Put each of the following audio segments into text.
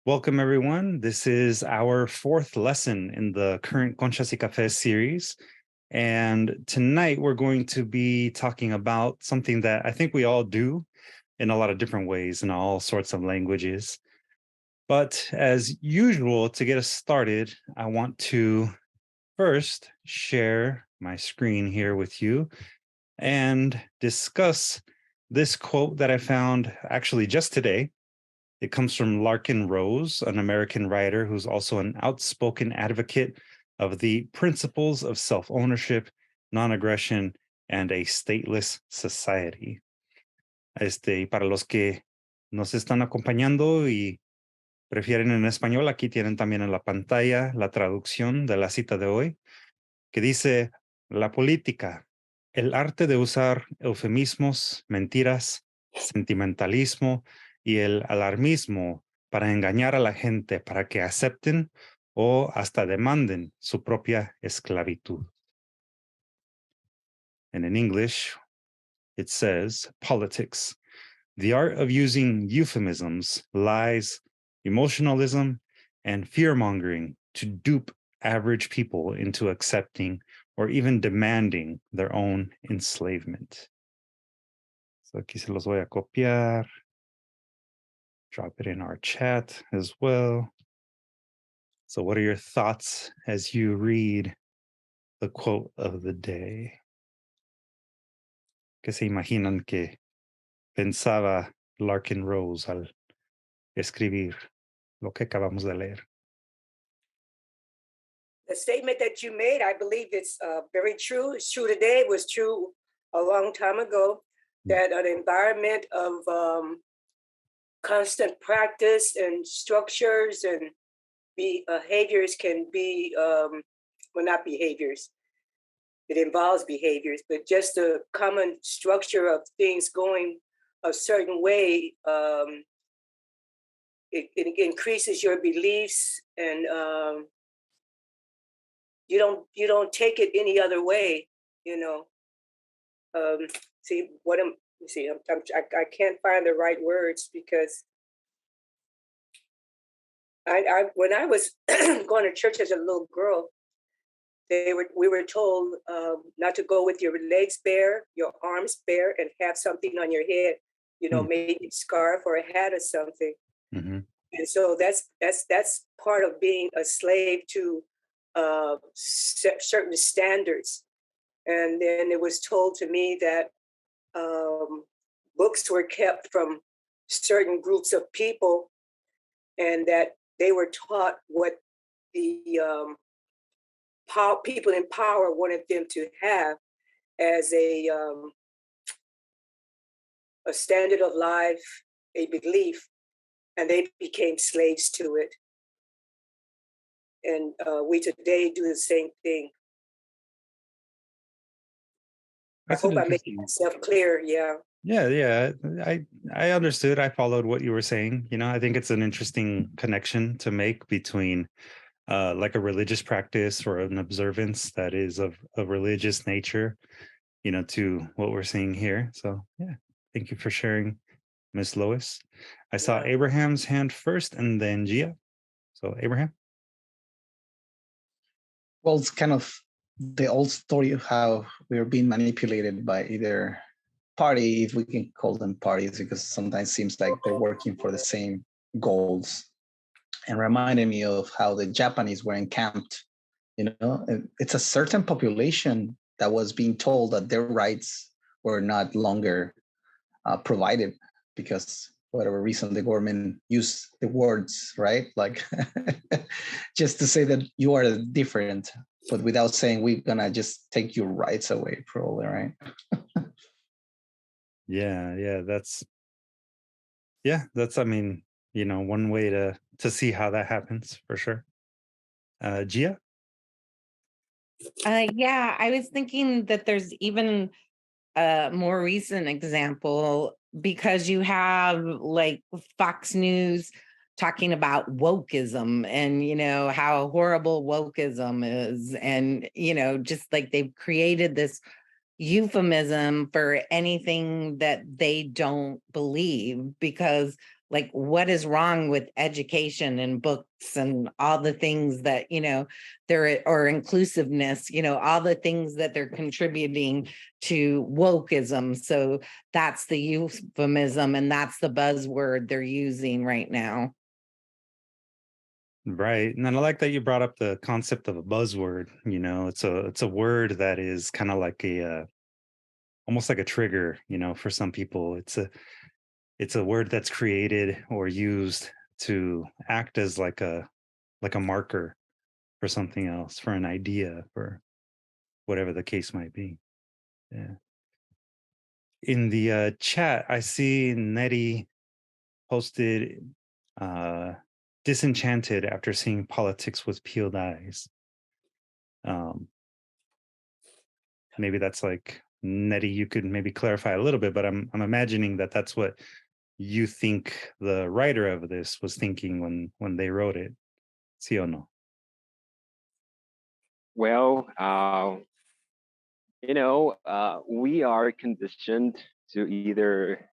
Welcome, everyone. This is our fourth lesson in the current Conchas y Café series. And tonight we're going to be talking about something that I think we all do in a lot of different ways in all sorts of languages. But as usual, to get us started, I want to first share my screen here with you and discuss this quote that I found actually just today. It comes from Larkin Rose, an American writer who's also an outspoken advocate of the principles of self-ownership, non-aggression, and a stateless society. Para los que nos están acompañando y prefieren en español, aquí tienen también en la pantalla la traducción de la cita de hoy, que dice: la política, el arte de usar eufemismos, mentiras, sentimentalismo y el alarmismo para engañar a la gente para que acepten o hasta demanden su propia esclavitud. And in English, it says, politics, the art of using euphemisms, lies, emotionalism, and fear-mongering to dupe average people into accepting or even demanding their own enslavement. So aquí se los voy a copiar. Drop it in our chat as well. So what are your thoughts as you read the quote of the day? ¿Qué se imaginan que pensaba Larkin Rose al escribir lo que acabamos de leer? The statement that you made, I believe it's very true. It's true today. It was true a long time ago, that an environment of constant practice and structures and behaviors can be, well, not behaviors. It involves behaviors, but just a common structure of things going a certain way. It increases your beliefs, and you don't take it any other way, you know. I can't find the right words, because I when I was going to church as a little girl, we were told not to go with your legs bare, your arms bare, and have something on your head, you know, maybe a scarf or a hat or something. Mm-hmm. And so that's part of being a slave to certain standards. And then it was told to me that books were kept from certain groups of people, and that they were taught what the people in power wanted them to have as a standard of life, a belief, and they became slaves to it. And we today do the same thing. I hope I'm making myself clear. Yeah. Yeah. I understood. I followed what you were saying. You know, I think it's an interesting connection to make between like a religious practice or an observance that is of a religious nature, you know, to what we're seeing here. So yeah, thank you for sharing, Miss Lois. I saw Abraham's hand first and then Gia. So Abraham. Well, it's kind of the old story of how we're being manipulated by either party, if we can call them parties, because sometimes it seems like they're working for the same goals. And reminded me of how the Japanese were encamped. You know, it's a certain population that was being told that their rights were not longer provided, because whatever reason the government used the words, right? Like just to say that you are different, but without saying we're gonna just take your rights away, probably, right? Yeah, that's I mean, you know, one way to see how that happens for sure. Gia? Yeah, I was thinking that there's even a more recent example, because you have like Fox News talking about wokeism and, you know, how horrible wokeism is. And, you know, just like they've created this euphemism for anything that they don't believe, because like what is wrong with education and books and all the things that, they're, or inclusiveness, all the things that they're contributing to wokeism. So that's the euphemism, and that's the buzzword they're using right now. Right. And then I like that you brought up the concept of a buzzword. It's a word that is kind of like almost like a trigger, for some people. It's a word that's created or used to act as like a marker for something else, for an idea, for whatever the case might be. Yeah. In the chat, I see Nettie posted disenchanted after seeing politics with peeled eyes. Maybe that's like, Nettie, you could maybe clarify a little bit, but I'm imagining that that's what you think the writer of this was thinking when they wrote it. Sí o no? Well, we are conditioned to either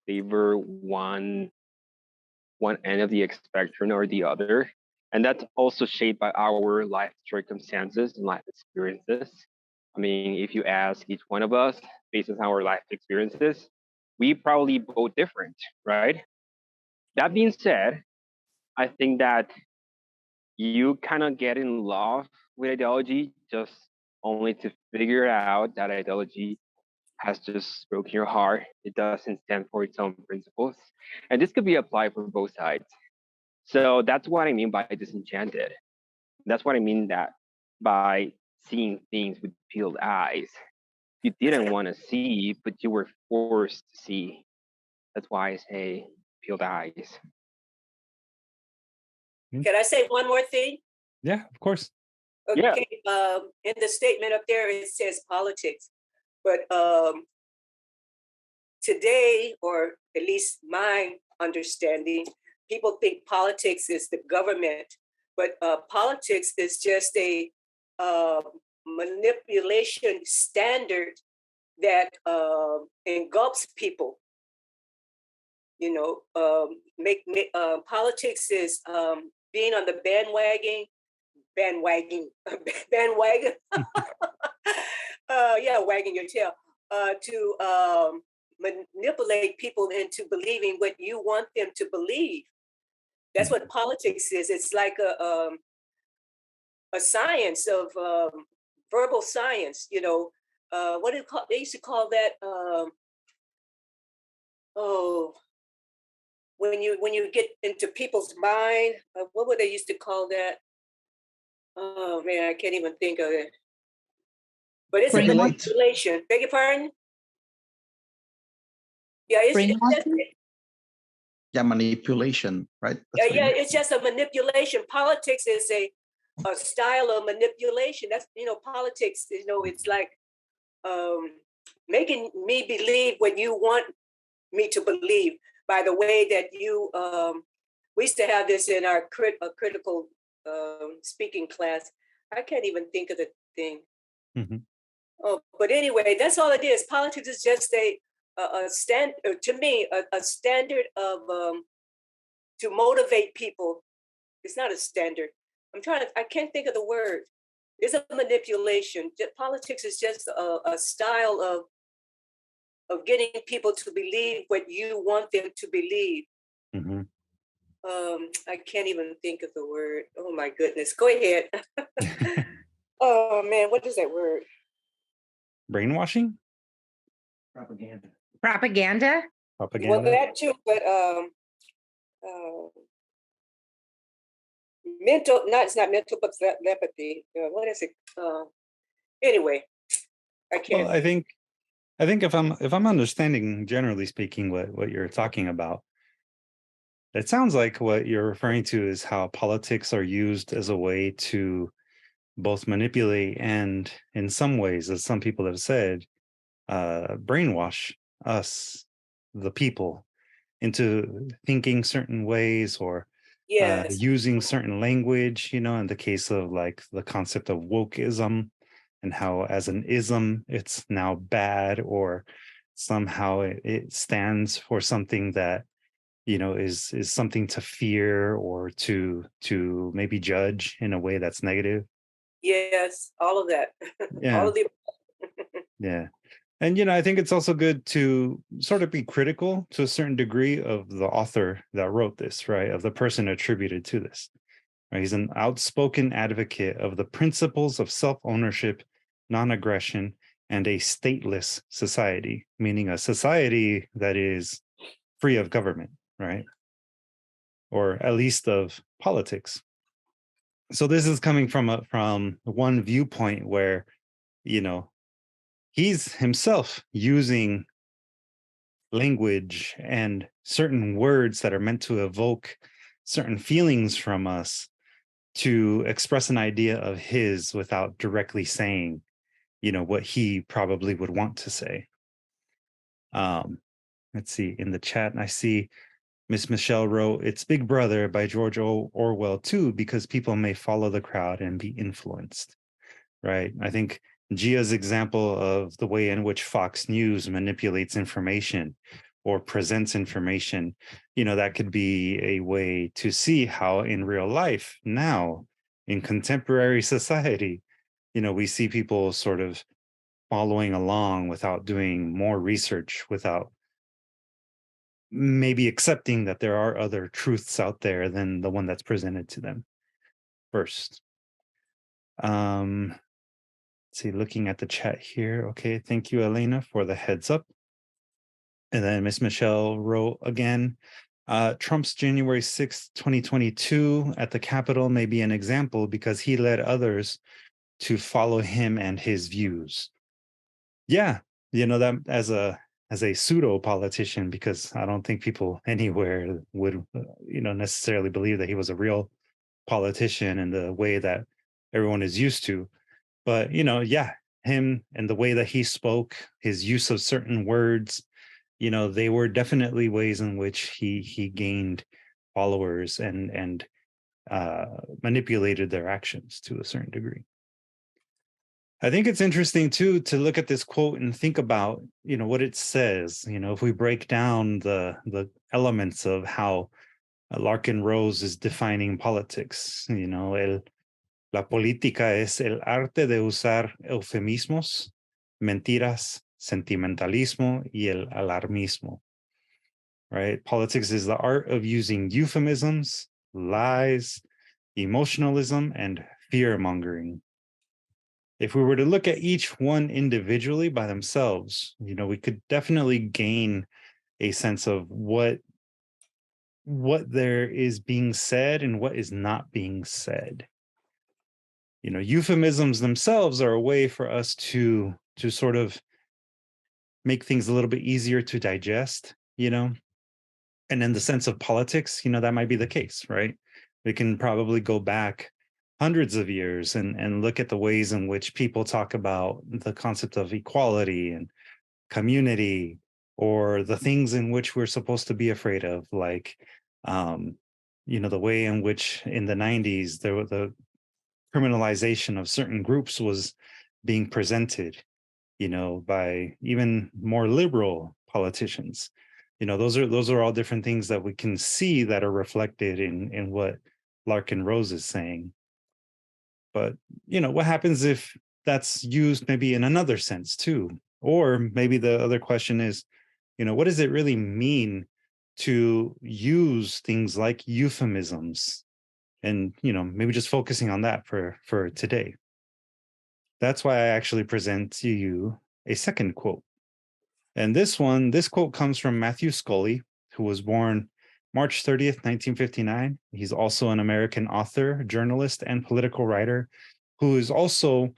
favor one end of the spectrum or the other, and that's also shaped by our life circumstances and life experiences. I mean, if you ask each one of us based on our life experiences, we probably vote different, right? That being said, I think that you kind of get in love with ideology just only to figure out that ideology has just broken your heart. It doesn't stand for its own principles. And this could be applied for both sides. So that's what I mean by disenchanted. That's what I mean that by seeing things with peeled eyes. You didn't want to see, but you were forced to see. That's why I say peeled eyes. Can I say one more thing? Yeah, of course. Okay. Yeah. In the statement up there, it says politics, but today, or at least my understanding, people think politics is the government, but politics is just a manipulation standard that engulfs people. Politics is being on the bandwagon. Wagging your tail to manipulate people into believing what you want them to believe. That's what politics is. It's like a science of verbal science. What do they used to call that? When you get into people's mind, what would they used to call that? Oh man, I can't even think of it. But it's a manipulation. Beg your pardon? Yeah, manipulation, right? It's just a manipulation. Politics is a style of manipulation. That's politics. It's like making me believe what you want me to believe by the way that you. We used to have this in our critical speaking class. I can't even think of the thing. Mm-hmm. Oh, but anyway, that's all it is. Politics is just a standard to me, a standard of to motivate people. It's not a standard. I can't think of the word. It's a manipulation. Politics is just a style of getting people to believe what you want them to believe. Mm-hmm. I can't even think of the word. Oh my goodness. Go ahead. Oh man, what is that word? Brainwashing? Propaganda? Well, that too, but mental, it's not mental, but telepathy. What is it? Anyway, I can't. Well, I think if I'm understanding, generally speaking, what you're talking about, it sounds like what you're referring to is how politics are used as a way to both manipulate and, in some ways, as some people have said, brainwash us, the people, into thinking certain ways or using certain language, in the case of like the concept of wokeism, and how as an ism, it's now bad, or somehow it stands for something that is something to fear or to maybe judge in a way that's negative. Yes, all of that. All Yeah. of the Yeah. And I think it's also good to sort of be critical to a certain degree of the author that wrote this, right? Of the person attributed to this. Right? He's an outspoken advocate of the principles of self-ownership, non-aggression, and a stateless society, meaning a society that is free of government, right? Or at least of politics. So this is coming from one viewpoint where, you know, he's himself using language and certain words that are meant to evoke certain feelings from us to express an idea of his without directly saying, what he probably would want to say. Let's see in the chat. I see Miss Michelle wrote, "It's Big Brother" by George Orwell too, because people may follow the crowd and be influenced. Right. I think Gia's example of the way in which Fox News manipulates information or presents information, that could be a way to see how in real life now in contemporary society, we see people sort of following along without doing more research, without maybe accepting that there are other truths out there than the one that's presented to them first. See, looking at the chat here. Okay, thank you, Elena, for the heads up. And then Miss Michelle wrote again, Trump's January 6th, 2022 at the Capitol may be an example because he led others to follow him and his views. Yeah, that as a pseudo politician, because I don't think people anywhere would, necessarily believe that he was a real politician in the way that everyone is used to. But yeah, him and the way that he spoke, his use of certain words, they were definitely ways in which he gained followers and manipulated their actions to a certain degree. I think it's interesting too to look at this quote and think about what it says. If we break down the elements of how Larkin Rose is defining politics, la política es el arte de usar eufemismos, mentiras, sentimentalismo, y el alarmismo. Right? Politics is the art of using euphemisms, lies, emotionalism, and fear mongering. If we were to look at each one individually by themselves, we could definitely gain a sense of what there is being said and what is not being said. Euphemisms themselves are a way for us to sort of make things a little bit easier to digest, and in the sense of politics, that might be the case, right? We can probably go back hundreds of years and look at the ways in which people talk about the concept of equality and community, or the things in which we're supposed to be afraid of, like, the way in which in the 90s, there were the criminalization of certain groups was being presented, by even more liberal politicians. Those are all different things that we can see that are reflected in what Larkin Rose is saying. But what happens if that's used maybe in another sense too? Or maybe the other question is, what does it really mean to use things like euphemisms? And maybe just focusing on that for today. That's why I actually present to you a second quote. And this quote comes from Matthew Scully, who was born March 30th, 1959. He's also an American author, journalist, and political writer who is also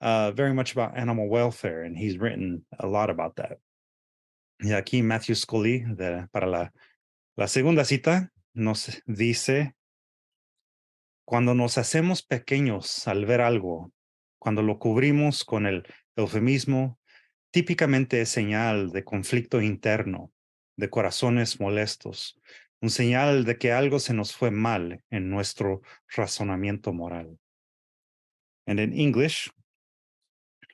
very much about animal welfare, and he's written a lot about that. Y aquí Matthew Scully, para la segunda cita, nos dice: cuando nos hacemos pequeños al ver algo, cuando lo cubrimos con el eufemismo, típicamente es señal de conflicto interno, de corazones molestos, un señal de que algo se nos fue mal en nuestro razonamiento moral. And in English,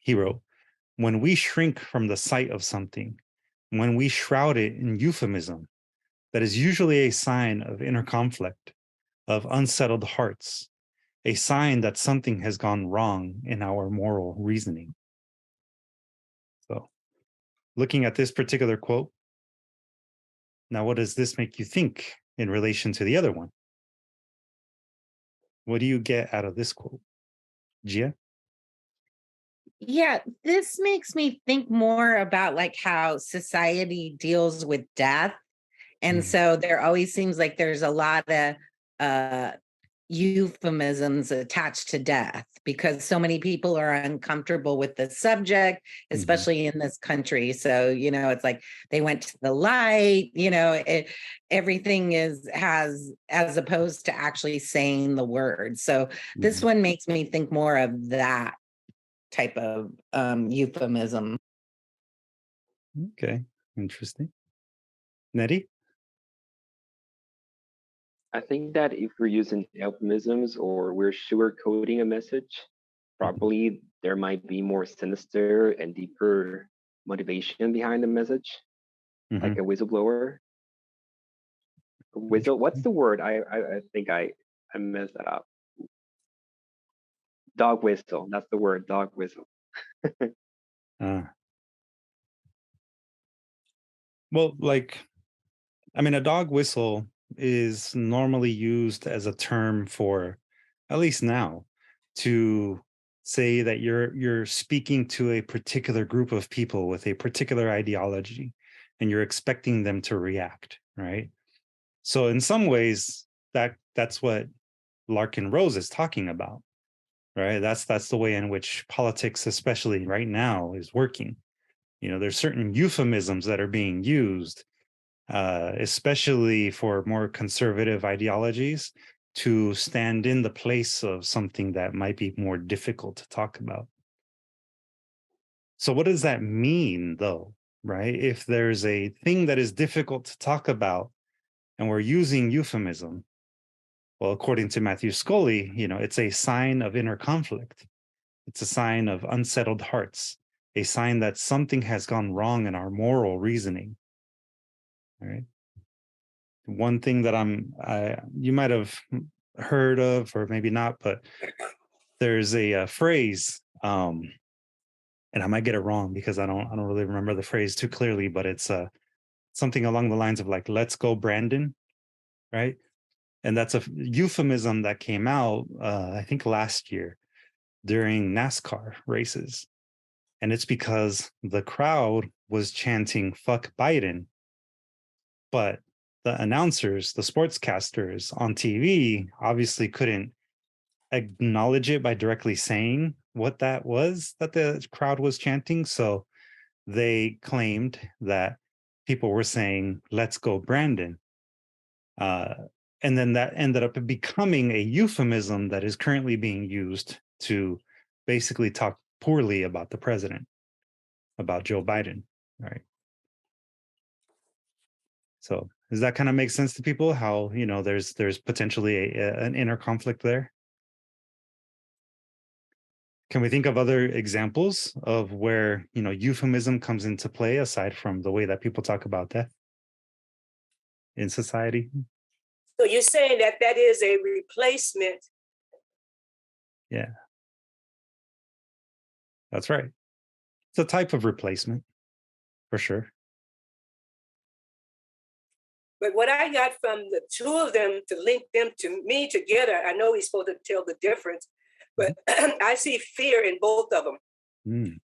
he wrote, when we shrink from the sight of something, when we shroud it in euphemism, that is usually a sign of inner conflict, of unsettled hearts, a sign that something has gone wrong in our moral reasoning. So, looking at this particular quote, now what does this make you think in relation to the other one? What do you get out of this quote? Gia? Yeah, this makes me think more about like how society deals with death. And so there always seems like there's a lot of uh euphemisms attached to death because so many people are uncomfortable with the subject, especially in this country. So, it's like they went to the light, everything has, as opposed to actually saying the word. So this one makes me think more of that type of euphemism. Okay, interesting. Nettie? I think that if we're using euphemisms or we're sugarcoating a message, probably there might be more sinister and deeper motivation behind the message, like a whistleblower. What's the word? I think I messed that up. Dog whistle. That's the word. Dog whistle. Well, a dog whistle is normally used as a term for, at least now, to say that you're speaking to a particular group of people with a particular ideology and you're expecting them to react, right? So in some ways, that's what Larkin Rose is talking about, right? That's the way in which politics, especially right now, is working. There's certain euphemisms that are being used, especially for more conservative ideologies, to stand in the place of something that might be more difficult to talk about. So what does that mean, though, right? If there's a thing that is difficult to talk about and we're using euphemism, well, according to Matthew Scully, it's a sign of inner conflict. It's a sign of unsettled hearts, a sign that something has gone wrong in our moral reasoning. All right. One thing that you might have heard of, or maybe not, but there's a phrase, and I might get it wrong because I don't really remember the phrase too clearly, but it's something along the lines of like, "Let's go, Brandon," right? And that's a euphemism that came out, I think last year during NASCAR races. And it's because the crowd was chanting "fuck Biden," but the announcers, the sportscasters on TV obviously couldn't acknowledge it by directly saying what that was that the crowd was chanting. So they claimed that people were saying, "Let's go, Brandon." And then that ended up becoming a euphemism that is currently being used to basically talk poorly about the president, about Joe Biden, right? So does that kind of make sense to people? How there's potentially an inner conflict there? Can we think of other examples of where euphemism comes into play aside from the way that people talk about death in society? So you're saying that is a replacement? Yeah, that's right. It's a type of replacement, for sure. But what I got from the two of them to link them to me together, I know he's supposed to tell the difference, but I see fear in both of them.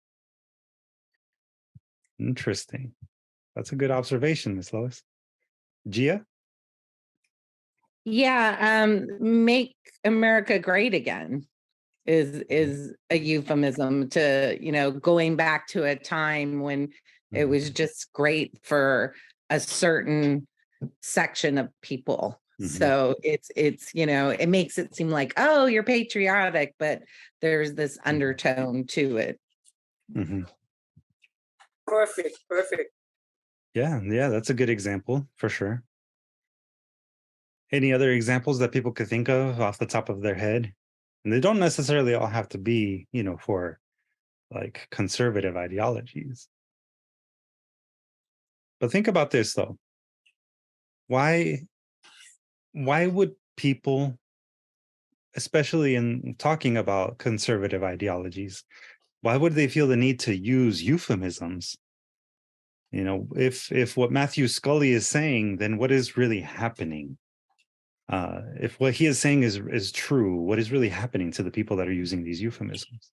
Interesting. That's a good observation, Miss Lois. Gia? Yeah, make America great again is a euphemism to, going back to a time when it was just great for a certain section of people. So it's it makes it seem like, oh, you're patriotic, but there's this undertone to it. Perfect. Yeah, that's a good example for sure. Any other examples that people could think of off the top of their head? And they don't necessarily all have to be, for like conservative ideologies. But think about this though. why would people, especially in talking about conservative ideologies, why would they feel the need to use euphemisms? You know, if what Matthew Scully is saying, then what is really happening? If what he is saying is true, what is really happening to the people that are using these euphemisms?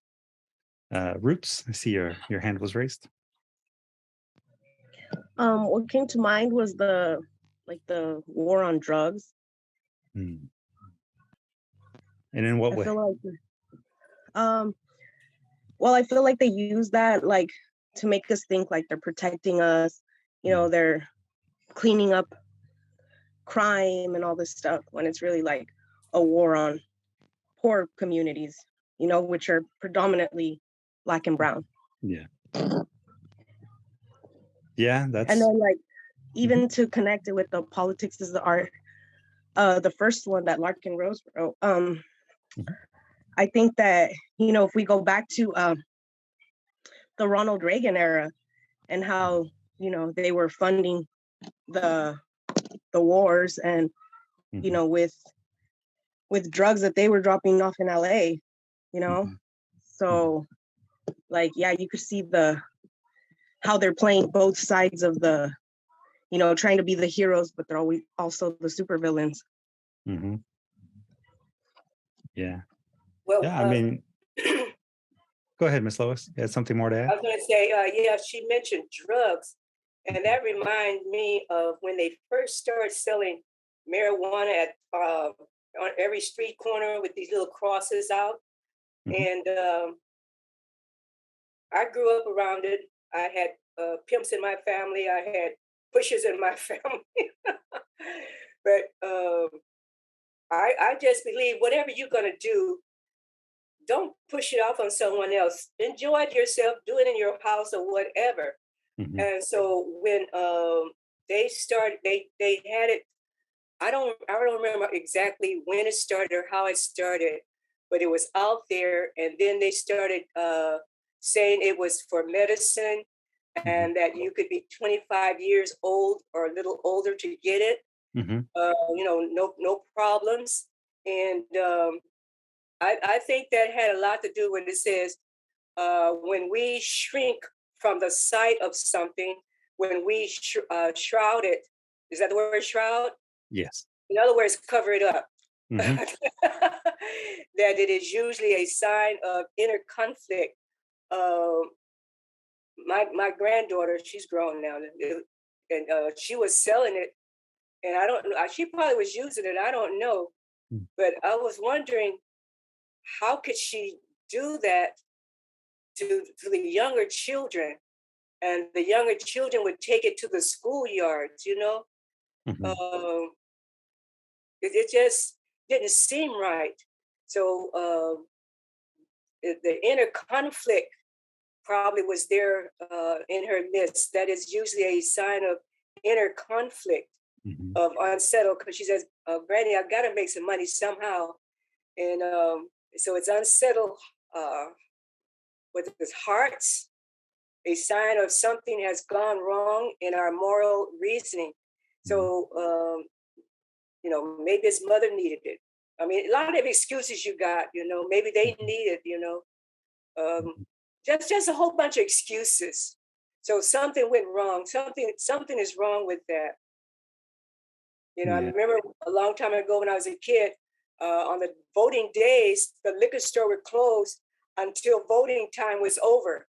Roots, I see your hand was raised. What came to mind was the war on drugs. Hmm. And in what I way? feel like, well, I feel like they use that like to make us think like they're protecting us, you know, they're cleaning up crime and all this stuff, when it's really like a war on poor communities, you know, which are predominantly Black and brown. Yeah. Yeah, that's. And then like even to connect it with the Politics is the Art, the first one that Larkin Rose wrote, I think that, you know, if we go back to the Ronald Reagan era and how, you know, they were funding the wars and, you know, with drugs that they were dropping off in LA, you know. So like, yeah, you could see how they're playing both sides of the, you know, trying to be the heroes, but they're always also the supervillains. Mm-hmm. Yeah. Well, yeah, I mean, go ahead, Miss Lois. You had something more to add? I was going to say, yeah, she mentioned drugs, and that reminds me of when they first started selling marijuana at on every street corner with these little crosses out. And I grew up around it. I had pimps in my family. I had pushers in my family. But I just believe whatever you're going to do, don't push it off on someone else. Enjoy it yourself. Do it in your house or whatever. And so when they started, they had it. I don't remember exactly when it started or how it started, but it was out there. And then they started saying it was for medicine, and that you could be 25 years old or a little older to get it. You know, no problems. And I think that had a lot to do with it says when we shrink from the sight of something, when we shroud it, is that the word shroud? Yes. In other words, cover it up. That it is usually a sign of inner conflict. My granddaughter, she's grown now, and she was selling it, and I don't know, she probably was using it, I don't know, but I was wondering, how could she do that to the younger children? And the younger children would take it to the schoolyards, you know? It just didn't seem right. So the inner conflict probably was there in her midst. That is usually a sign of inner conflict, of unsettled, because she says, Granny, I've got to make some money somehow. And so it's unsettled with his hearts, a sign of something has gone wrong in our moral reasoning. So, you know, maybe his mother needed it. I mean, a lot of excuses you got, you know, maybe they needed, you know, just a whole bunch of excuses. So something went wrong. Something is wrong with that. You know, I remember a long time ago when I was a kid, on the voting days, the liquor store would close until voting time was over.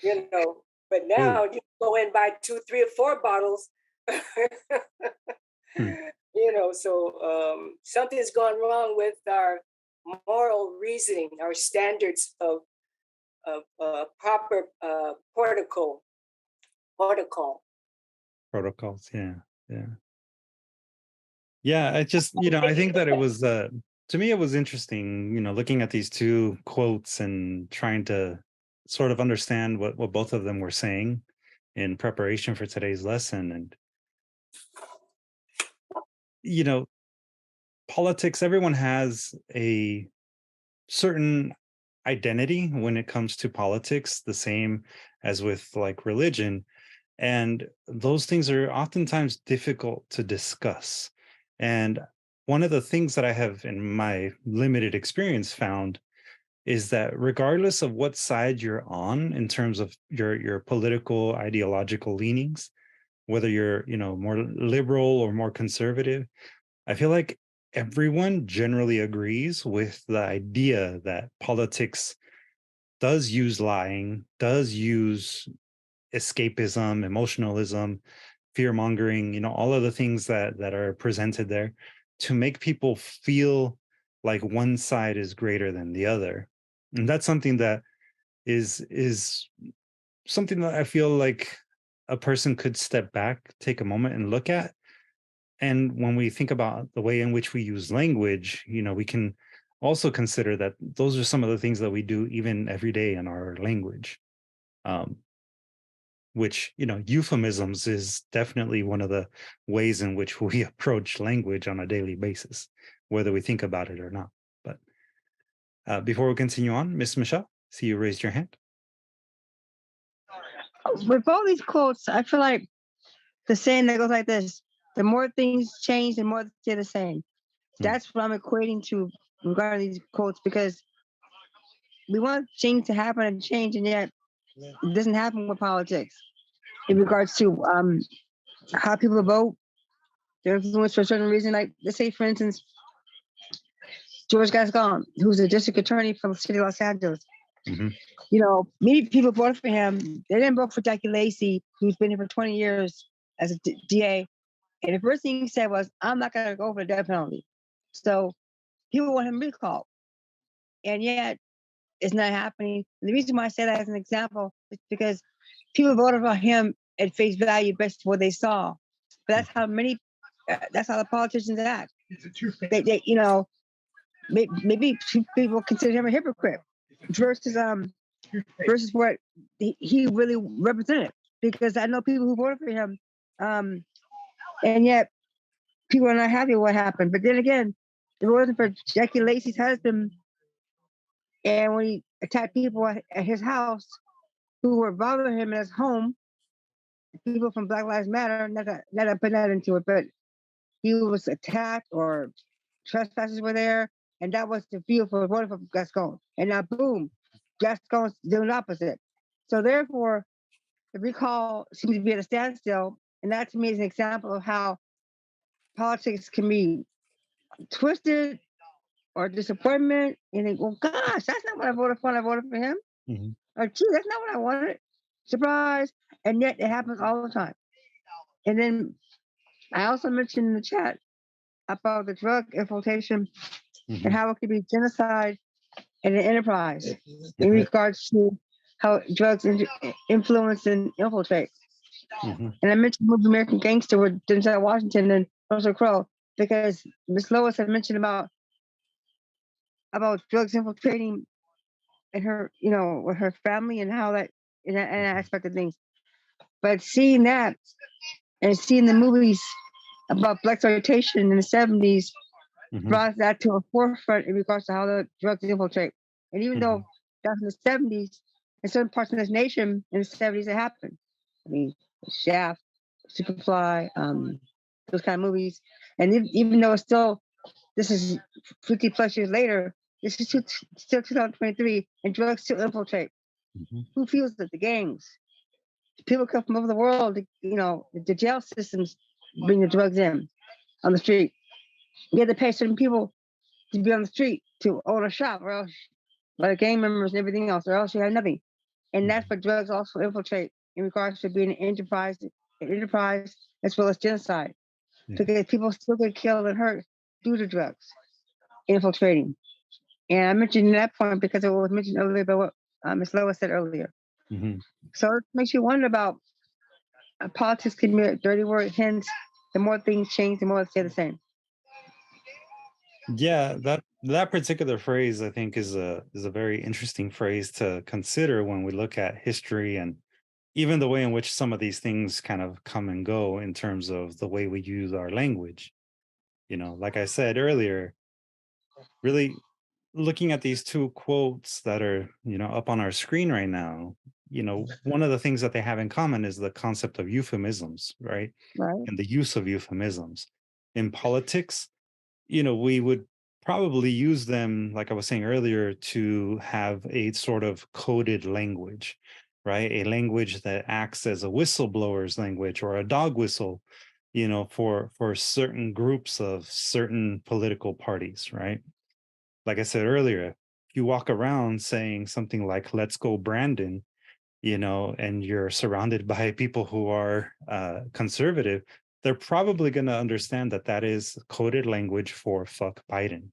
You know, but now you go and buy 2, 3, or 4 bottles. You know, so something's gone wrong with our moral reasoning, our standards of proper protocols. Yeah, I just, you know, I think that it was to me it was interesting, you know, looking at these two quotes and trying to sort of understand what both of them were saying in preparation for today's lesson. And you know, politics, everyone has a certain identity when it comes to politics, the same as with like religion. And those things are oftentimes difficult to discuss. And one of the things that I have in my limited experience found is that regardless of what side you're on in terms of your political ideological leanings, whether you're, more liberal or more conservative, I feel like everyone generally agrees with the idea that politics does use lying, does use escapism, emotionalism, fear mongering, all of the things that are presented there to make people feel like one side is greater than the other. And that's something that is something that I feel like a person could step back, take a moment and look at. And when we think about the way in which we use language, we can also consider that those are some of the things that we do even every day in our language. Which, euphemisms is definitely one of the ways in which we approach language on a daily basis, whether we think about it or not. But before we continue on, Miss Michelle, see you raised your hand. With all these quotes, I feel like the saying that goes like this: the more things change, the more they stay the same. That's what I'm equating to regarding these quotes, because we want things to happen and change, and yet it doesn't happen with politics. In regards to how people vote, their influence for a certain reason. Like, let's say, for instance, George Gascon, who's a district attorney for the city of Los Angeles. Many people voted for him. They didn't vote for Jackie Lacey, who's been here for 20 years as a DA. And the first thing he said was, I'm not going to go for the death penalty. So people want him recalled. And yet it's not happening. And the reason why I say that as an example is because people voted for him at face value based on what they saw. But that's how that's how the politicians act. They maybe people consider him a hypocrite versus what he really represented. Because I know people who voted for him, and yet people are not happy with what happened. But then again, if it wasn't for Jackie Lacey's husband, and when he attacked people at his house who were bothering him in his home, people from Black Lives Matter, not to put that into it, but he was attacked or trespassers were there, and that was the feel for voting for Gascon. And now, boom, Gascon's doing the opposite. So therefore, the recall seems to be at a standstill, and that to me is an example of how politics can be twisted or disappointment, and they go, gosh, that's not what I voted for. I voted for him. Or, gee, that's not what I wanted. Surprise. And yet it happens all the time. And then I also mentioned in the chat about the drug infiltration and how it could be genocide and an enterprise in regards to how drugs influence and infiltrate. And I mentioned the movie American Gangster with Denzel Washington and Russell Crowe because Miss Lois had mentioned about drugs infiltrating in her, with her family and how that in that aspect of things. But seeing that and seeing the movies about blaxploitation in the 70s brought that to a forefront in regards to how the drugs infiltrate. And even though that was in the 70s, in certain parts of this nation in the 70s it happened. I mean, Shaft, Superfly, those kind of movies. And even though it's still, this is 50 plus years later, this is still 2023, and drugs still infiltrate. Who feels that? The gangs. People come from over the world, the jail systems bring the drugs in on the street. You have to pay certain people to be on the street to own a shop, or else, like gang members and everything else, or else you have nothing. And that's what drugs also infiltrate in regards to being an enterprise as well as genocide. Because people still get killed and hurt due to drugs infiltrating. And I mentioned that point because it was mentioned earlier about what Ms. Lois said earlier. So it makes you wonder about politics can be a dirty word. Hence, the more things change, the more they stay the same. Yeah, that particular phrase I think is a very interesting phrase to consider when we look at history and even the way in which some of these things kind of come and go in terms of the way we use our language. Like I said earlier, really looking at these two quotes that are, up on our screen right now, one of the things that they have in common is the concept of euphemisms, right? Right. And the use of euphemisms. In politics, we would probably use them, like I was saying earlier, to have a sort of coded language, right? A language that acts as a whistleblower's language or a dog whistle, for certain groups of certain political parties, right? Like I said earlier, if you walk around saying something like, let's go, Brandon, and you're surrounded by people who are conservative, they're probably going to understand that that is coded language for fuck Biden,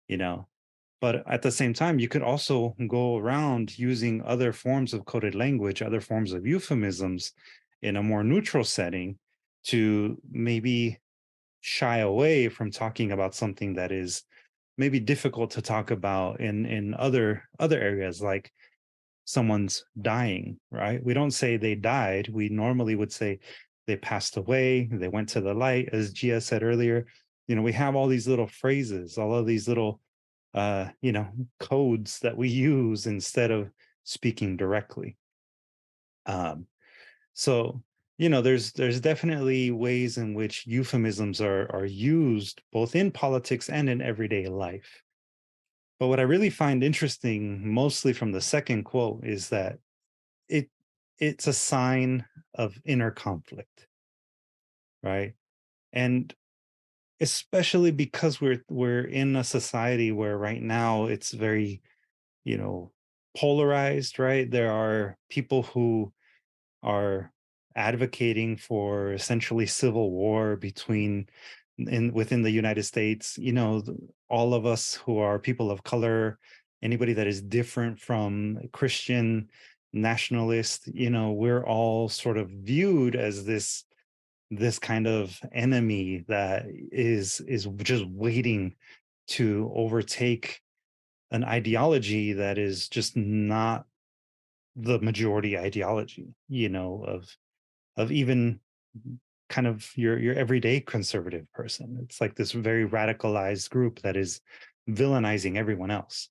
you know. But at the same time, you could also go around using other forms of coded language, other forms of euphemisms in a more neutral setting to maybe shy away from talking about something that is maybe difficult to talk about in other areas, like someone's dying, right? We don't say they died. We normally would say they passed away, they went to the light, as Gia said earlier. We have all these little phrases, all of these little codes that we use instead of speaking directly. So there's definitely ways in which euphemisms are used both in politics and in everyday life. But what I really find interesting, mostly from the second quote, is that it's a sign of inner conflict, right? And especially because we're in a society where right now it's very, polarized, right? There are people who are advocating for essentially civil war within the United States. All of us who are people of color, anybody that is different from Christian nationalist, we're all sort of viewed as this kind of enemy that is just waiting to overtake an ideology that is just not the majority ideology, of even kind of your everyday conservative person. It's like this very radicalized group that is villainizing everyone else.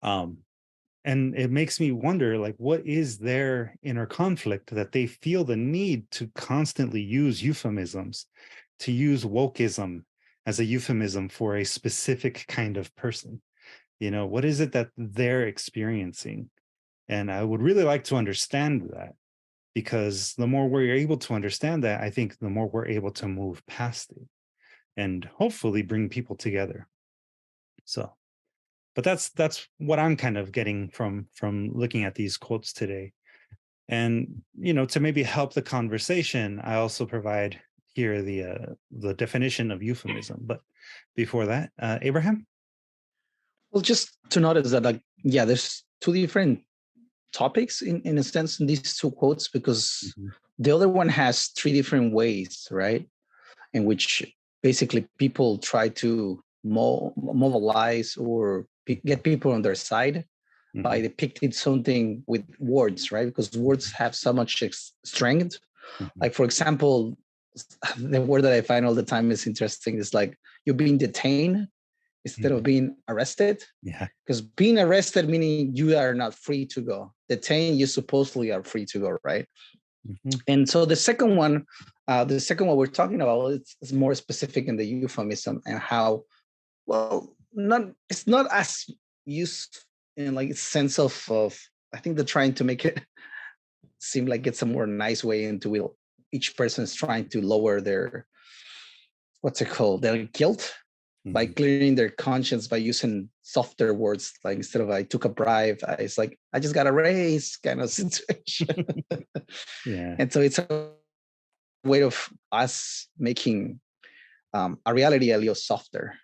And it makes me wonder, like, what is their inner conflict that they feel the need to constantly use euphemisms, to use wokeism as a euphemism for a specific kind of person? What is it that they're experiencing? And I would really like to understand that, because the more we're able to understand that, I think the more we're able to move past it and hopefully bring people together. So, but that's what I'm kind of getting from looking at these quotes today. And to maybe help the conversation, I also provide here the definition of euphemism. But before that, Abraham? Well, just to notice that, like, yeah, there's two different topics in a sense in these two quotes, because the other one has three different ways, right, in which basically people try to mobilize or get people on their side by depicting something with words, right? Because words have so much strength. Like, for example, the word that I find all the time is interesting is like, you're being detained instead of being arrested. Yeah. Because being arrested meaning you are not free to go. Detained, you supposedly are free to go, right? And so the second one we're talking about is more specific in the euphemism, and how, well, it's not as used in like sense of I think they're trying to make it seem like it's a more nice way into it. Each person is trying to lower their, what's it called, their guilt, by clearing their conscience by using softer words. Like, instead of I took a bribe, it's like I just got a raise kind of situation. Yeah. And so it's a way of us making a reality a little softer.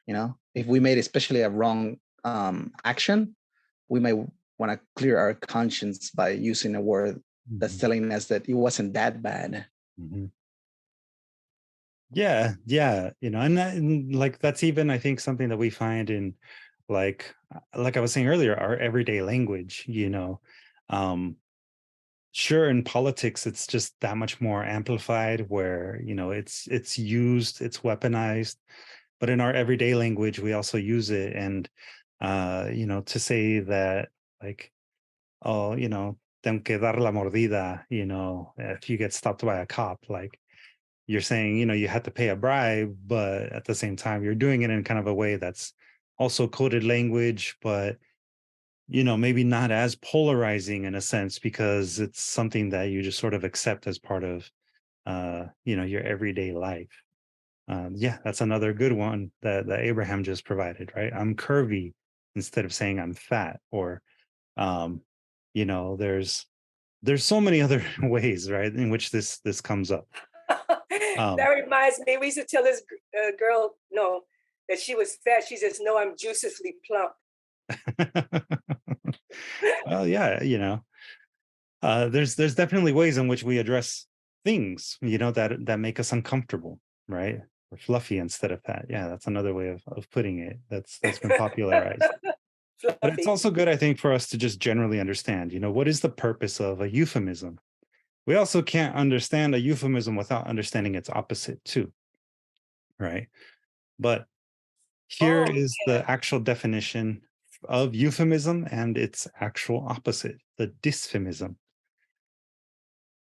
If we made especially a wrong action, we might want to clear our conscience by using a word that's telling us that it wasn't that bad. Yeah, and like that's even, I think, something that we find in like I was saying earlier, our everyday language. Sure, in politics it's just that much more amplified, where it's used, it's weaponized, but in our everyday language we also use it. And to say that, like, oh, tengo que dar la mordida, if you get stopped by a cop, like you're saying, you had to pay a bribe, but at the same time, you're doing it in kind of a way that's also coded language, but maybe not as polarizing in a sense, because it's something that you just sort of accept as part of your everyday life. Yeah, that's another good one that Abraham just provided, right? I'm curvy instead of saying I'm fat, or there's so many other ways, right, in which this comes up. That reminds me, we used to tell this girl, no, that she was fat. She says, no, I'm juiciously plump. Well, yeah, there's definitely ways in which we address things, that make us uncomfortable, right? Or fluffy instead of fat. Yeah, that's another way of putting it. That's been popularized. But it's also good, I think, for us to just generally understand, what is the purpose of a euphemism? We also can't understand a euphemism without understanding its opposite too, right? But here is the actual definition of euphemism and its actual opposite, the dysphemism.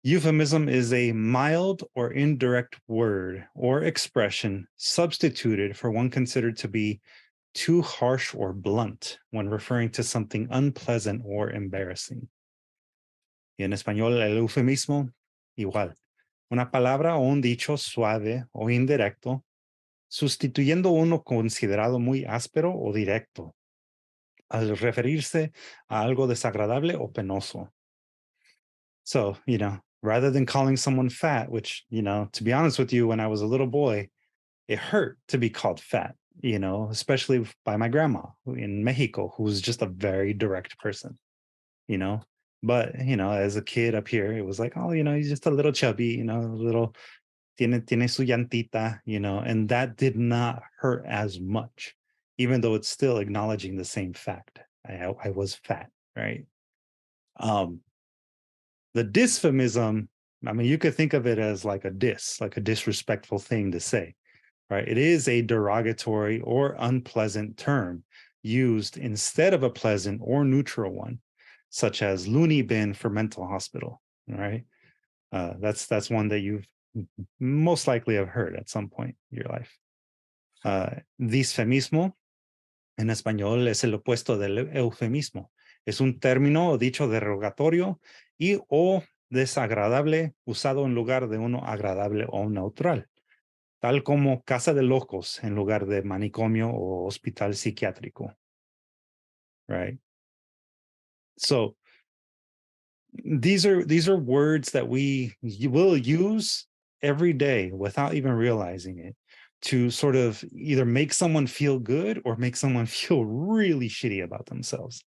Euphemism is a mild or indirect word or expression substituted for one considered to be too harsh or blunt when referring to something unpleasant or embarrassing. Y en español, el eufemismo, igual. Una palabra o un dicho suave o indirecto, sustituyendo uno considerado muy áspero o directo, al referirse a algo desagradable o penoso. So, rather than calling someone fat, which, to be honest with you, when I was a little boy, it hurt to be called fat, especially by my grandma in Mexico, who was just a very direct person, But, as a kid up here, it was like, oh, he's just a little chubby, a little, tiene su llantita, and that did not hurt as much, even though it's still acknowledging the same fact. I was fat, right? The dysphemism, I mean, you could think of it as like a disrespectful thing to say, right? It is a derogatory or unpleasant term used instead of a pleasant or neutral one, such as loony bin for mental hospital, right? That's one that you've most likely have heard at some point in your life. Disfemismo, en español, es el opuesto del eufemismo. Es un término o dicho derogatorio y o desagradable usado en lugar de uno agradable o neutral, tal como casa de locos en lugar de manicomio o hospital psiquiátrico. Right? So these are words that we will use every day without even realizing it, to sort of either make someone feel good or make someone feel really shitty about themselves.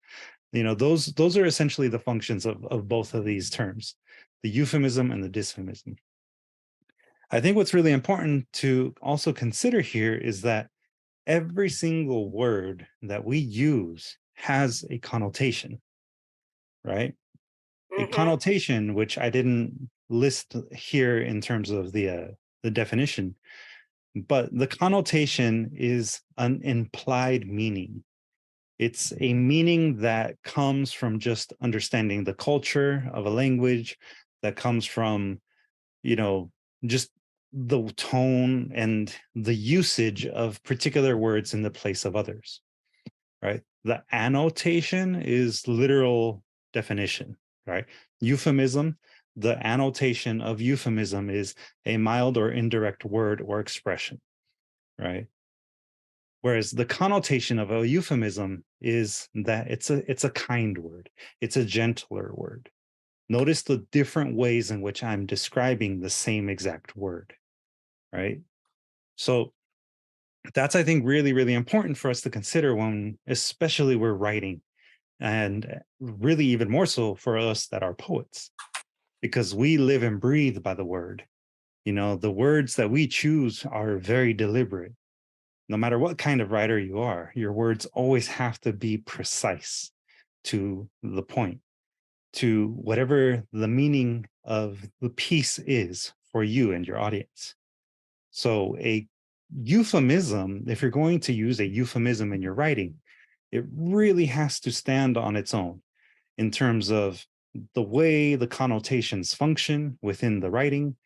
Those are essentially the functions of both of these terms, the euphemism and the dysphemism. I think what's really important to also consider here is that every single word that we use has a connotation, right? A connotation, which I didn't list here in terms of the definition, but the connotation is an implied meaning. It's a meaning that comes from just understanding the culture of a language, that comes from, just the tone and the usage of particular words in the place of others, right? The annotation is literal definition, right? Euphemism, the annotation of euphemism is a mild or indirect word or expression, right? Whereas the connotation of a euphemism is that it's a kind word. It's a gentler word. Notice the different ways in which I'm describing the same exact word, right? So that's, I think, really, really important for us to consider when, especially we're writing, and really even more so for us that are poets, because we live and breathe by the word. The words that we choose are very deliberate. No matter what kind of writer you are, your words always have to be precise, to the point, to whatever the meaning of the piece is for you and your audience. So a euphemism, if you're going to use a euphemism in your writing, it really has to stand on its own in terms of the way the connotations function within the writing,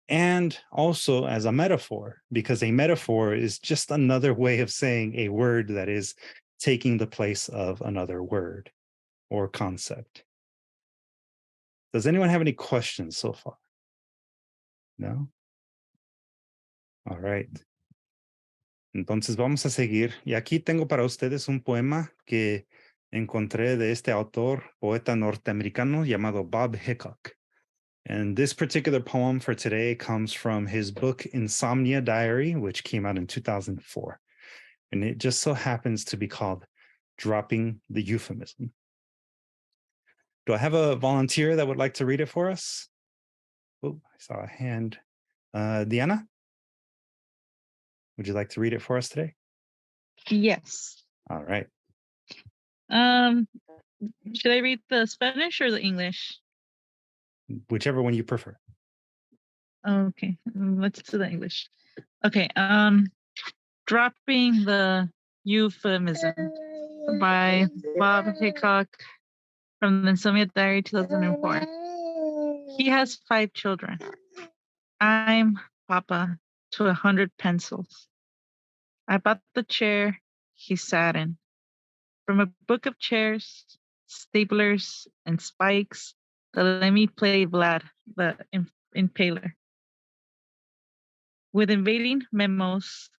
and also as a metaphor, because a metaphor is just another way of saying a word that is taking the place of another word or concept. Does anyone have any questions so far? No? All right. Entonces vamos a seguir. Y aquí tengo para ustedes un poema que encontré de este autor, poeta norteamericano llamado Bob Hicok. And this particular poem for today comes from his book Insomnia Diary, which came out in 2004. And it just so happens to be called Dropping the Euphemism. Do I have a volunteer that would like to read it for us? Oh, I saw a hand. Diana, would you like to read it for us today? Yes. All right. Should I read the Spanish or the English? Whichever one you prefer. Okay, let's do the English. Okay, Dropping the Euphemism by Bob Hicok from the Insomnia Diary 2004. He has 5 children. I'm Papa to 100 pencils. I bought the chair he sat in. From a book of chairs, staplers, and spikes that let me play Vlad, the Impaler. With invading memos,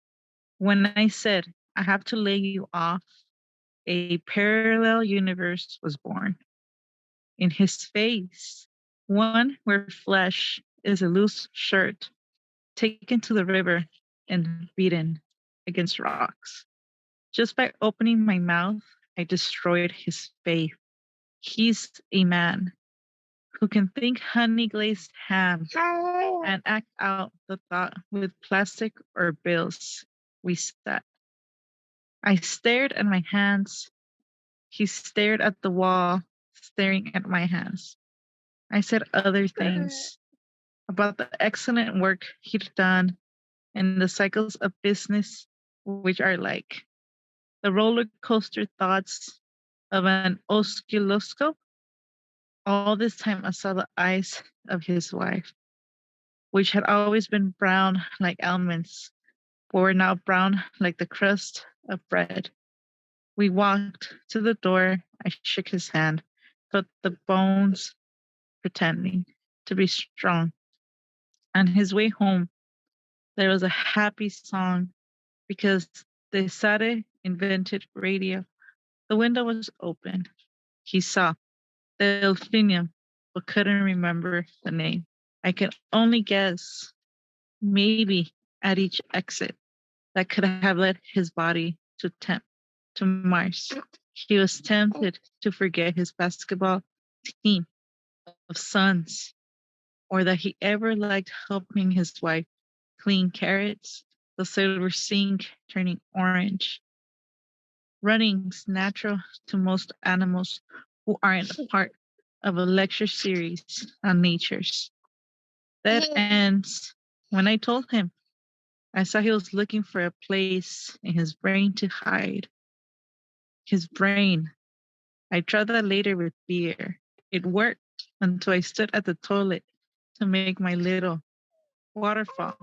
when I said I have to lay you off, a parallel universe was born. In his face, one where flesh is a loose shirt taken to the river and beaten against rocks. Just by opening my mouth, I destroyed his faith. He's a man who can think honey glazed ham and act out the thought with plastic or bills. We sat. I stared at my hands. He stared at the wall, staring at my hands. I said other things about the excellent work he'd done and the cycles of business which are like the roller coaster thoughts of an oscilloscope. All this time I saw the eyes of his wife, which had always been brown like almonds, but were now brown like the crust of bread. We walked to the door. I shook his hand, but the bones pretending to be strong. On his way home, there was a happy song because Desade invented radio. The window was open. He saw the Euphemism, but couldn't remember the name. I could only guess, maybe at each exit, that could have led his body to Mars. He was tempted to forget his basketball team of sons, or that he ever liked helping his wife clean carrots, the silver sink turning orange. Running's natural to most animals who aren't a part of a lecture series on natures. That ends when I told him. I saw he was looking for a place in his brain to hide. His brain. I tried that later with beer. It worked until I stood at the toilet to make my little waterfall.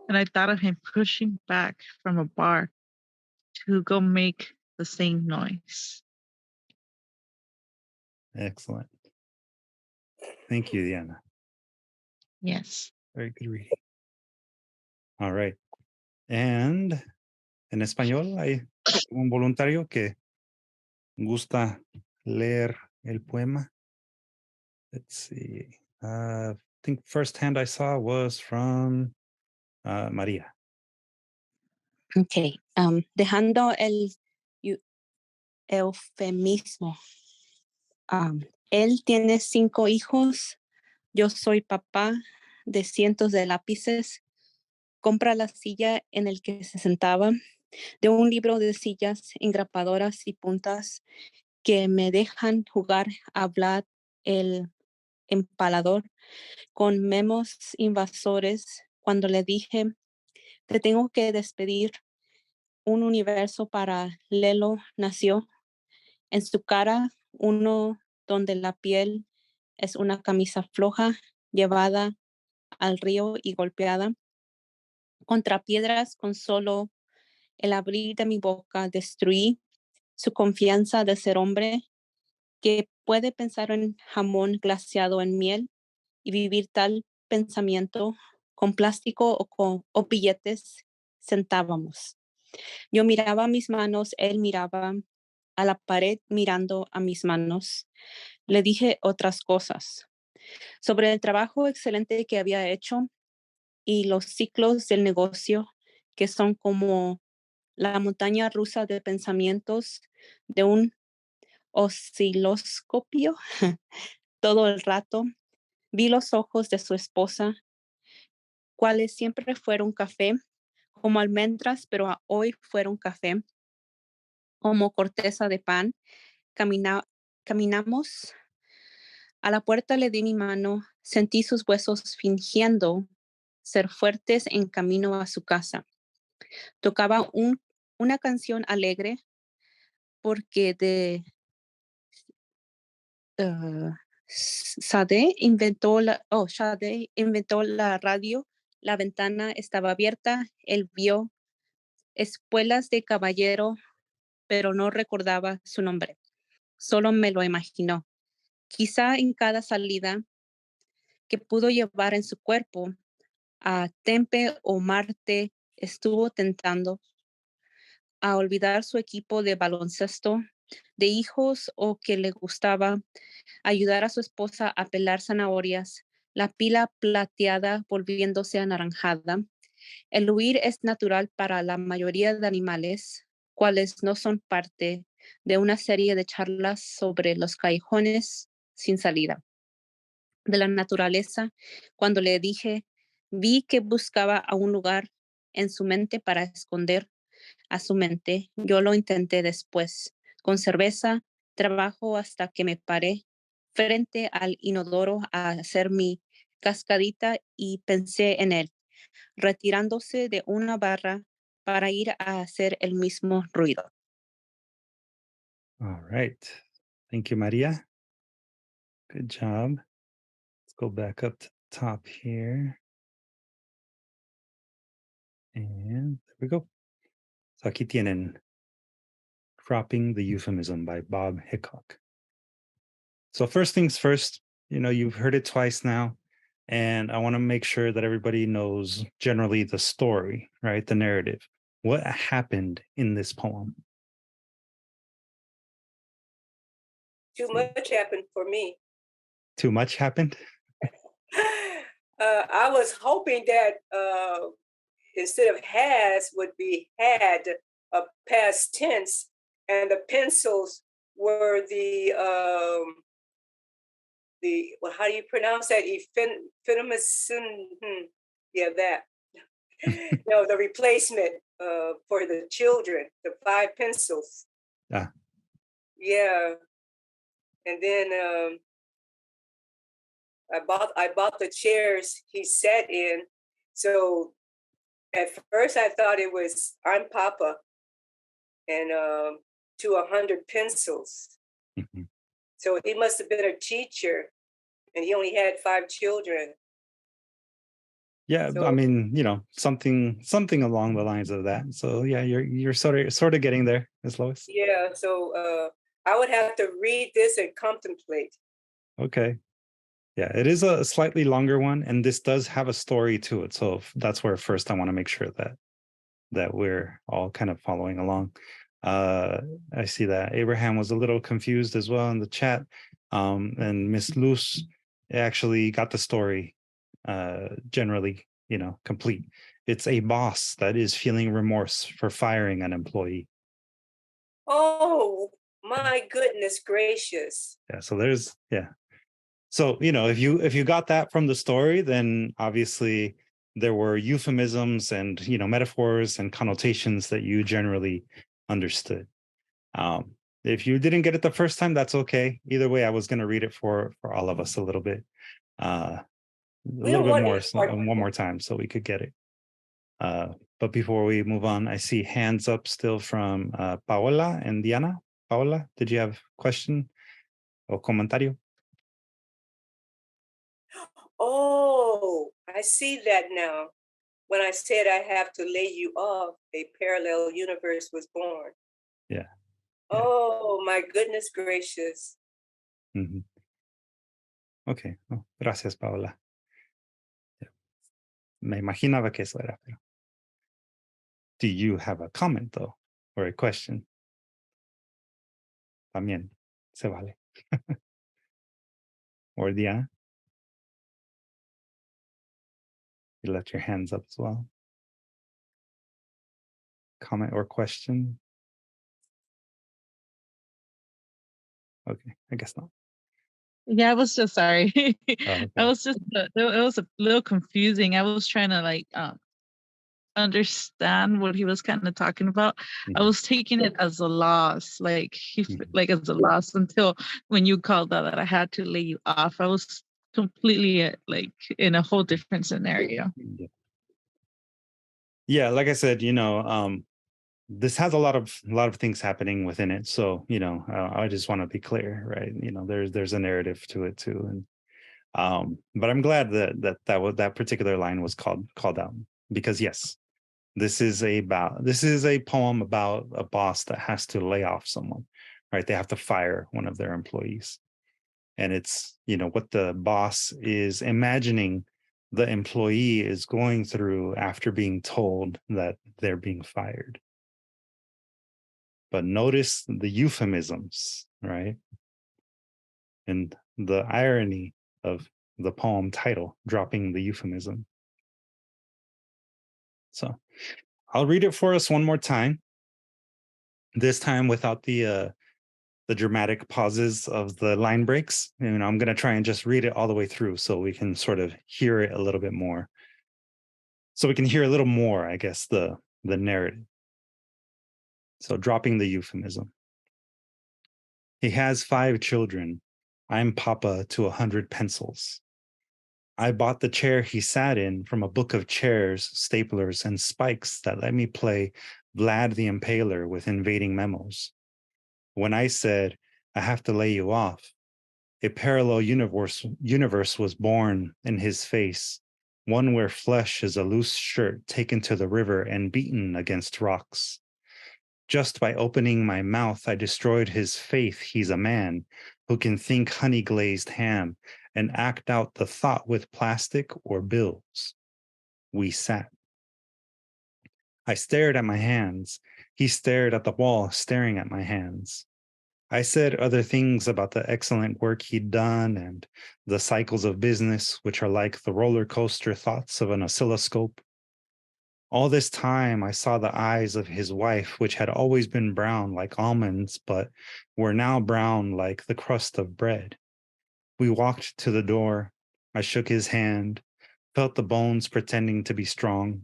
And I thought of him pushing back from a bar to go make the same noise. Excellent. Thank you, Diana. Yes. Very good reading. All right. And en español hay un voluntario que gusta leer el poema. Let's see. I think first hand I saw was from María. Ok. Dejando el eufemismo. Él tiene 5 hijos. Yo soy papá de cientos de lápices. Compra la silla en el que se sentaba, de un libro de sillas engrapadoras y puntas que me dejan jugar a hablar el empalador con memos invasores. Cuando le dije, te tengo que despedir, un universo paralelo nació. En su cara, uno donde la piel es una camisa floja llevada al río y golpeada contra piedras con solo el abrir de mi boca. Destruí su confianza de ser hombre que puede pensar en jamón glaseado en miel y vivir tal pensamiento con plástico o billetes sentábamos. Yo miraba a mis manos, él miraba a la pared mirando a mis manos. Le dije otras cosas sobre el trabajo excelente que había hecho y los ciclos del negocio que son como la montaña rusa de pensamientos de un osciloscopio todo el rato. Vi los ojos de su esposa, cuales siempre fueron café, como almendras, pero hoy fueron café, como corteza de pan. Caminamos. A la puerta le di mi mano, sentí sus huesos fingiendo ser fuertes en camino a su casa. Tocaba una canción alegre porque Sade inventó la radio, la ventana estaba abierta, él vio espuelas de caballero, pero no recordaba su nombre, solo me lo imaginó. Quizá en cada salida que pudo llevar en su cuerpo a Tempe o Marte estuvo tentando a olvidar su equipo de baloncesto, de hijos o que le gustaba ayudar a su esposa a pelar zanahorias, la pila plateada volviéndose anaranjada. El huir es natural para la mayoría de animales, cuales no son parte de una serie de charlas sobre los callejones sin salida de la naturaleza. Cuando le dije, vi que buscaba a un lugar en su mente para esconder a su mente. Yo lo intenté después. Con cerveza, trabajo hasta que me paré frente al inodoro a hacer mi cascadita y pensé en él, retirándose de una barra para ir a hacer el mismo ruido. All right. Thank you, Maria. Good job. Let's go back up to the top here. And there we go. So aquí tienen Cropping the Euphemism by Bob Hicok. So first things first, you've heard it twice now, and I want to make sure that everybody knows generally the story, right? The narrative. What happened in this poem? Too much happened for me. Too much happened? I was hoping that instead of has would be had, a past tense, and the pencils were well, how do you pronounce that? Euphemism. Yeah, that. No, the replacement for the children, the 5 pencils. Ah. Yeah, and then I bought the chairs he sat in. So at first I thought it was I'm Papa and to 100 pencils. Mm-hmm. So he must have been a teacher, and he only had 5 children. Yeah, So, I mean, something along the lines of that. So yeah, you're sort of getting there, Ms. Lois. Yeah, so I would have to read this and contemplate. Okay. Yeah, it is a slightly longer one, and this does have a story to it. So that's where first I want to make sure that we're all kind of following along. I see that Abraham was a little confused as well in the chat, and Miss Luz actually got the story generally, complete. It's a boss that is feeling remorse for firing an employee. Oh my goodness gracious! Yeah, so there's So if you got that from the story, then obviously there were euphemisms and metaphors and connotations that you generally understood. If you didn't get it the first time, that's okay. Either way, I was going to read it for all of us a little bit, a little bit more, one more time, so we could get it. But before we move on, I see hands up still from Paola and Diana. Paola, did you have a question or comentario? Oh, I see that now. When I said I have to lay you off, a parallel universe was born. Yeah. Oh, my goodness gracious. Mhm. Okay. Oh, gracias, Paola. Yeah. Me imaginaba que eso era, pero. Do you have a comment, though, or a question? También se vale. Or Diana? You left your hands up as well. Comment or question? Okay, I guess not. Yeah, I was just sorry. Oh, okay. I was just it was a little confusing. I was trying to like understand what he was kind of talking about. I was taking it as a loss, like like as a loss until when you called out that I had to lay you off. I was completely like in a whole different scenario. Yeah, like I said, this has a lot of things happening within it. So, I just want to be clear, right? There's a narrative to it too. And but I'm glad that particular line was called out, because yes, this is a poem about a boss that has to lay off someone, right? They have to fire one of their employees. And it's, what the boss is imagining the employee is going through after being told that they're being fired. But notice the euphemisms, right? And the irony of the poem title, dropping the euphemism. So I'll read it for us one more time, this time without the dramatic pauses of the line breaks. And I'm going to try and just read it all the way through so we can sort of hear it a little bit more. So we can hear a little more, I guess, the narrative. So dropping the euphemism. He has 5 children. I'm papa to 100 pencils. I bought the chair he sat in from a book of chairs, staplers, and spikes that let me play Vlad the Impaler with invading memos. When I said, I have to lay you off, a parallel universe was born in his face, one where flesh is a loose shirt taken to the river and beaten against rocks. Just by opening my mouth, I destroyed his faith he's a man who can think honey-glazed ham and act out the thought with plastic or bills. We sat. I stared at my hands. He stared at the wall, staring at my hands. I said other things about the excellent work he'd done and the cycles of business, which are like the roller coaster thoughts of an oscilloscope. All this time, I saw the eyes of his wife, which had always been brown like almonds, but were now brown like the crust of bread. We walked to the door. I shook his hand, felt the bones pretending to be strong.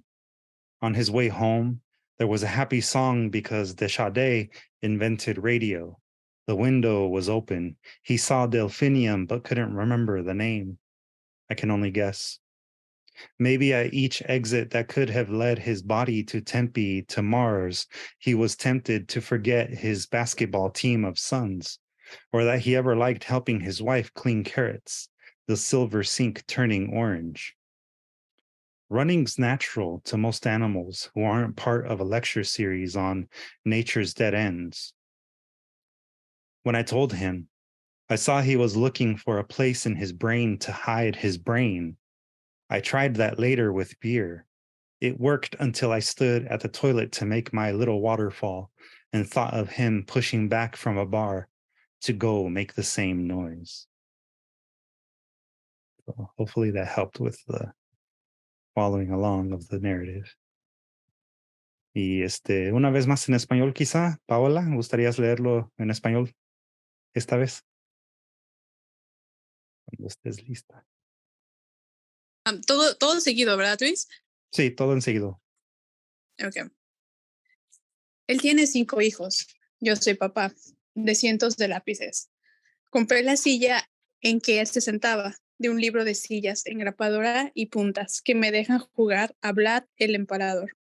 On his way home, there was a happy song because Deschades invented radio. The window was open. He saw delphinium, but couldn't remember the name. I can only guess. Maybe at each exit that could have led his body to Tempe, to Mars, he was tempted to forget his basketball team of sons, or that he ever liked helping his wife clean carrots, the silver sink turning orange. Running's natural to most animals who aren't part of a lecture series on nature's dead ends. When I told him, I saw he was looking for a place in his brain to hide his brain. I tried that later with beer. It worked until I stood at the toilet to make my little waterfall and thought of him pushing back from a bar to go make the same noise. So hopefully that helped with the following along of the narrative. Y una vez más en español quizá, Paola, ¿me gustarías leerlo en español esta vez? Cuando estés lista. Todo seguido, ¿verdad, Luis? Sí, todo enseguida. Ok. Él tiene 5 hijos. Yo soy papá de cientos de lápices. Compré la silla en que él se sentaba, de un libro de sillas, engrapadora y puntas, que me dejan jugar a Vlad el Empalador,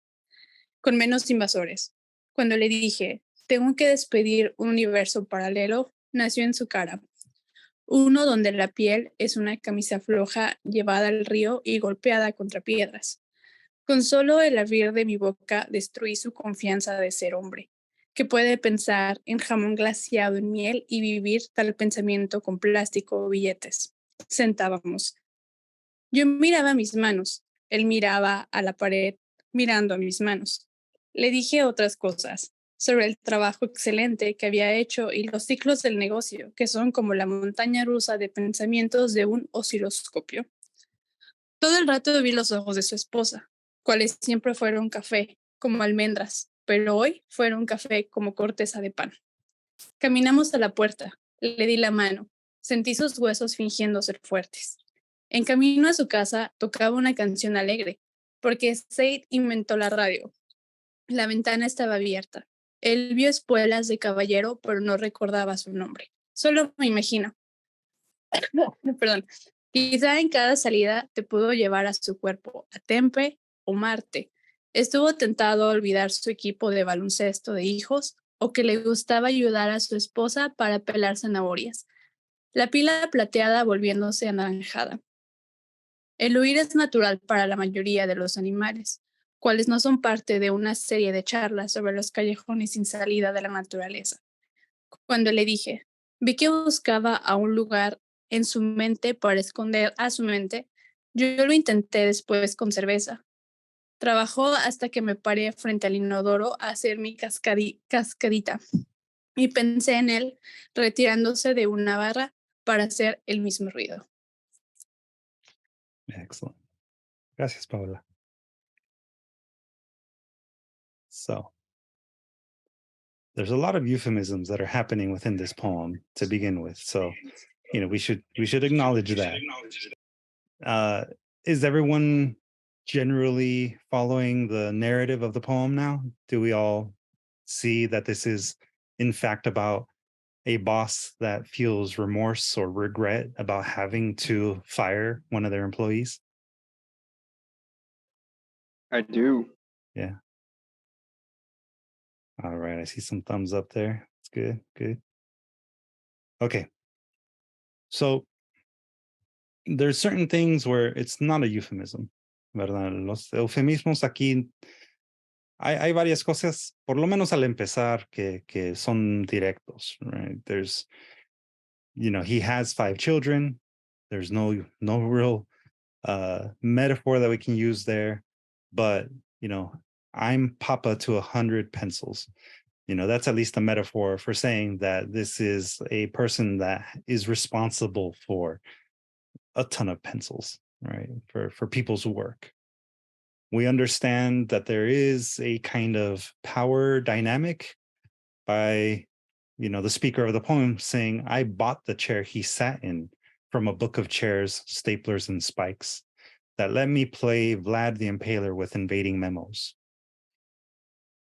con menos invasores. Cuando le dije, tengo que despedir un universo paralelo, nació en su cara Uno donde la piel es una camisa floja llevada al río y golpeada contra piedras. Con solo el abrir de mi boca destruí su confianza de ser hombre, que puede pensar en jamón glaciado en miel y vivir tal pensamiento con plástico o billetes. Sentábamos. Yo miraba mis manos, él miraba a la pared mirando a mis manos. Le dije otras cosas sobre el trabajo excelente que había hecho y los ciclos del negocio, que son como la montaña rusa de pensamientos de un osciloscopio. Todo el rato vi los ojos de su esposa, cuales siempre fueron café, como almendras, pero hoy fueron café como corteza de pan. Caminamos a la puerta, le di la mano, sentí sus huesos fingiendo ser fuertes. En camino a su casa tocaba una canción alegre, porque Said inventó la radio. La ventana estaba abierta. Él vio espuelas de caballero, pero no recordaba su nombre. Solo me imagino. Perdón. Quizá en cada salida te pudo llevar a su cuerpo, a Tempe o Marte. Estuvo tentado a olvidar su equipo de baloncesto de hijos o que le gustaba ayudar a su esposa para pelar zanahorias. La pila plateada volviéndose anaranjada. El huir es natural para la mayoría de los animales, cuales no son parte de una serie de charlas sobre los callejones sin salida de la naturaleza. Cuando le dije, vi que buscaba a un lugar en su mente para esconder a su mente, yo lo intenté después con cerveza. Trabajó hasta que me paré frente al inodoro a hacer mi cascadita y pensé en él retirándose de una barra para hacer el mismo ruido. Excellent. Gracias, Paola. So, there's a lot of euphemisms that are happening within this poem to begin with. So, we should acknowledge that. Is everyone generally following the narrative of the poem now? Do we all see that this is, in fact, about a boss that feels remorse or regret about having to fire one of their employees? I do. Yeah. All right. I see some thumbs up there. It's good. Good. Okay. So there's certain things where it's not a euphemism, ¿verdad? Los eufemismos aquí, hay varias cosas, por lo menos al empezar, que son directos, right? There's, he has 5 children. There's no real metaphor that we can use there, but, I'm papa to 100 pencils. That's at least a metaphor for saying that this is a person that is responsible for a ton of pencils, right? For people's work. We understand that there is a kind of power dynamic by, the speaker of the poem saying, I bought the chair he sat in from a book of chairs, staplers, and spikes that let me play Vlad the Impaler with invading memos.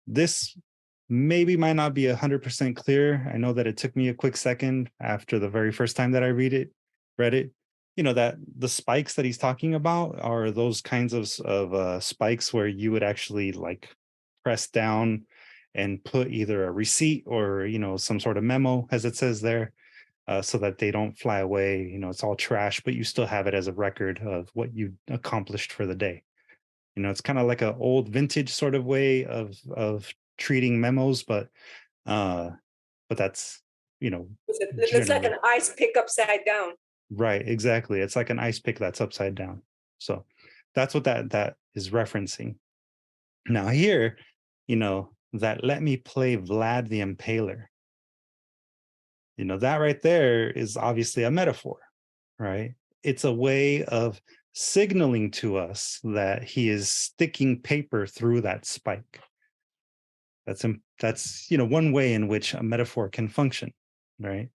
This maybe might not be 100% clear. I know that it took me a quick second after the very first time that I read it, that the spikes that he's talking about are those kinds of spikes where you would actually like press down and put either a receipt or, some sort of memo, as it says there, so that they don't fly away. It's all trash, but you still have it as a record of what you accomplished for the day. It's kind of like an old vintage sort of way of treating memos, but that's, it looks like an ice pick upside down. Right, exactly. It's like an ice pick that's upside down. So that's what that is referencing. Now here, that let me play Vlad the Impaler. That right there is obviously a metaphor, right? It's a way of signaling to us that he is sticking paper through that spike. That's one way in which a metaphor can function, right?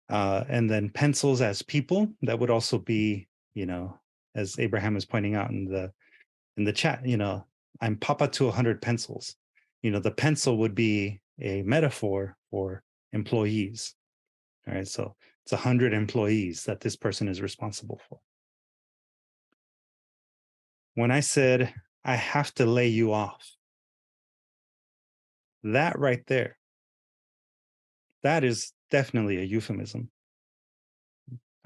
And then pencils as people, that would also be, as Abraham is pointing out in the chat, I'm papa to 100 pencils. The pencil would be a metaphor for employees. All right, so it's 100 employees that this person is responsible for. When I said, I have to lay you off, that right there, that is definitely a euphemism.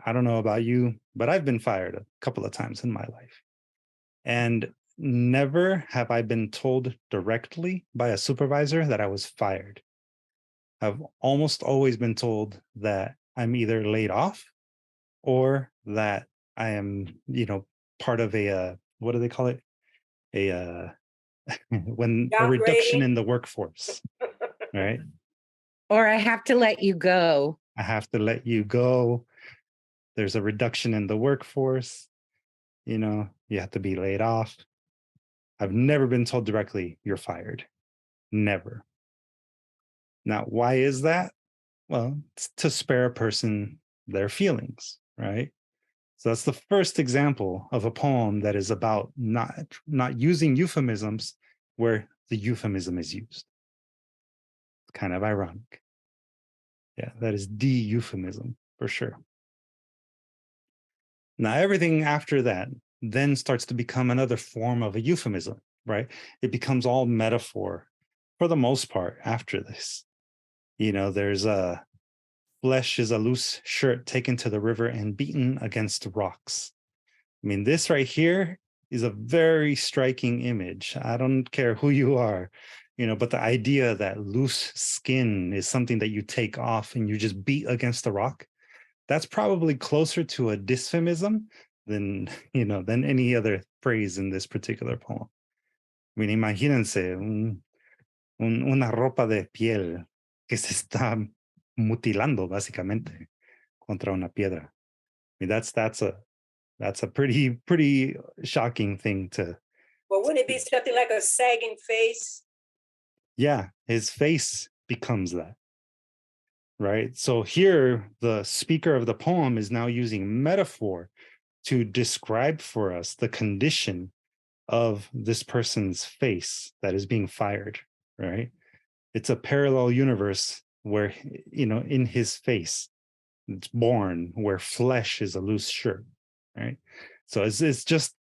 I don't know about you, but I've been fired a couple of times in my life. And never have I been told directly by a supervisor that I was fired. I've almost always been told that I'm either laid off or that I am, part of a, what do they call it? A, when a reduction Downgrading. in the workforce, right? Or I have to let you go. I have to let you go. There's a reduction in the workforce. You have to be laid off. I've never been told directly, you're fired. Never. Now, why is that? Well, it's to spare a person their feelings, right? So that's the first example of a poem that is about not using euphemisms where the euphemism is used. It's kind of ironic. Yeah, that is de-euphemism for sure. Now, everything after that then starts to become another form of a euphemism, right? It becomes all metaphor for the most part after this. There's a flesh is a loose shirt taken to the river and beaten against rocks. I mean, this right here is a very striking image. I don't care who you are, but the idea that loose skin is something that you take off and you just beat against the rock, that's probably closer to a dysphemism than any other phrase in this particular poem. I mean, imagínense una ropa de piel que se está mutilando básicamente contra una piedra. I mean, that's a pretty shocking thing to. Well, wouldn't it be something like a sagging face? Yeah, his face becomes that. Right. So here, the speaker of the poem is now using metaphor to describe for us the condition of this person's face that is being fired. Right. It's a parallel universe where, in his face, it's born where flesh is a loose shirt. Right. So it's just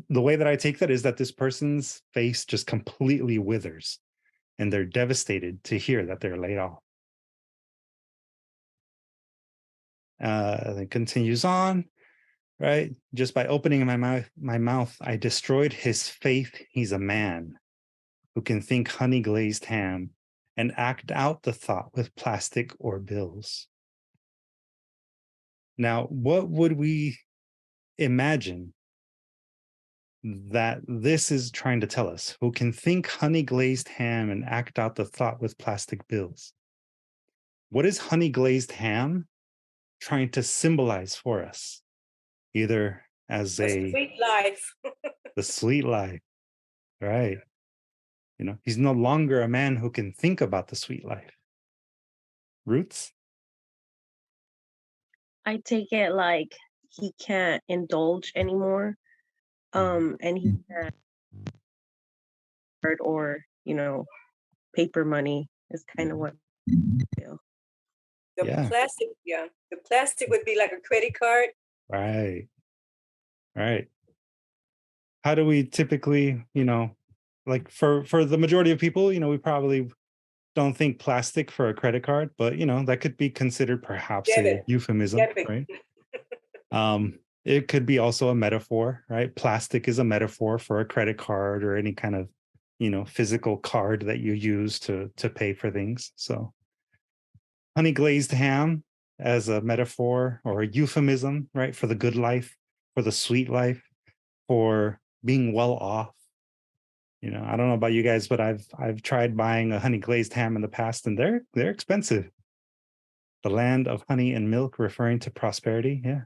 the way that I take that is that this person's face just completely withers and they're devastated to hear that they're laid off. It continues on, right? Just by opening my mouth, I destroyed his faith. He's a man who can think honey glazed ham and act out the thought with plastic or bills. Now, what would we imagine that this is trying to tell us? Who can think honey glazed ham and act out the thought with plastic bills? What is honey glazed ham trying to symbolize for us? Either as a sweet life. The sweet life, right? He's no longer a man who can think about the sweet life. Roots? I take it like he can't indulge anymore. And he can't or paper money is kind of what I feel. The plastic would be like a credit card. Right. How do we typically, like for the majority of people, we probably don't think plastic for a credit card, but that could be considered perhaps a euphemism, right? It could be also a metaphor, right? Plastic is a metaphor for a credit card or any kind of, physical card that you use to pay for things. So honey glazed ham as a metaphor or a euphemism, right? For the good life, for the sweet life, for being well off. I don't know about you guys, but I've tried buying a honey glazed ham in the past, and they're expensive. The land of honey and milk, referring to prosperity. Yeah.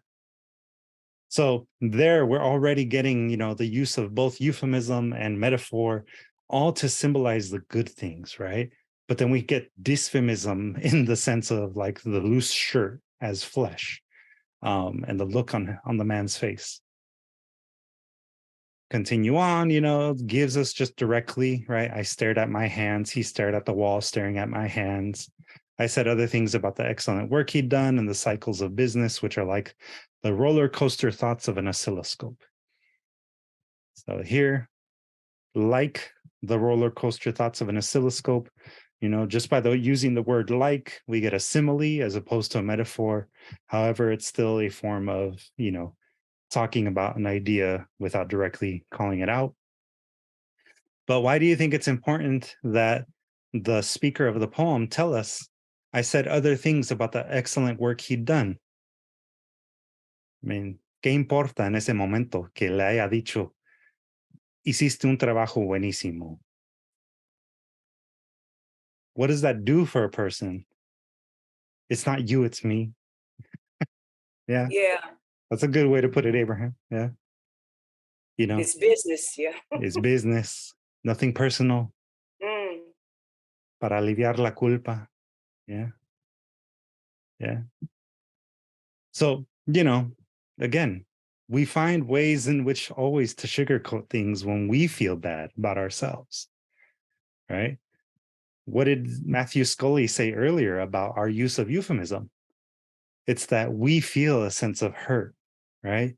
So there we're already getting, the use of both euphemism and metaphor, all to symbolize the good things, right? But then we get dysphemism in the sense of like the loose shirt as flesh, and the look on the man's face. Continue on, gives us just directly, right? I stared at my hands. He stared at the wall, staring at my hands. I said other things about the excellent work he'd done and the cycles of business, which are like the roller coaster thoughts of an oscilloscope. So here, like the roller coaster thoughts of an oscilloscope, Just by using the word like, we get a simile as opposed to a metaphor. However, it's still a form of, talking about an idea without directly calling it out. But why do you think it's important that the speaker of the poem tell us, I said other things about the excellent work he'd done? I mean, ¿qué importa en ese momento que le haya dicho, hiciste un trabajo buenísimo? What does that do for a person? It's not you, it's me. Yeah. Yeah. That's a good way to put it, Abraham. Yeah. It's business. Yeah. It's business. Nothing personal. Para aliviar la culpa. Yeah. Yeah. So, again, we find ways in which always to sugarcoat things when we feel bad about ourselves. Right? What did Matthew Scully say earlier about our use of euphemism? It's that we feel a sense of hurt, right?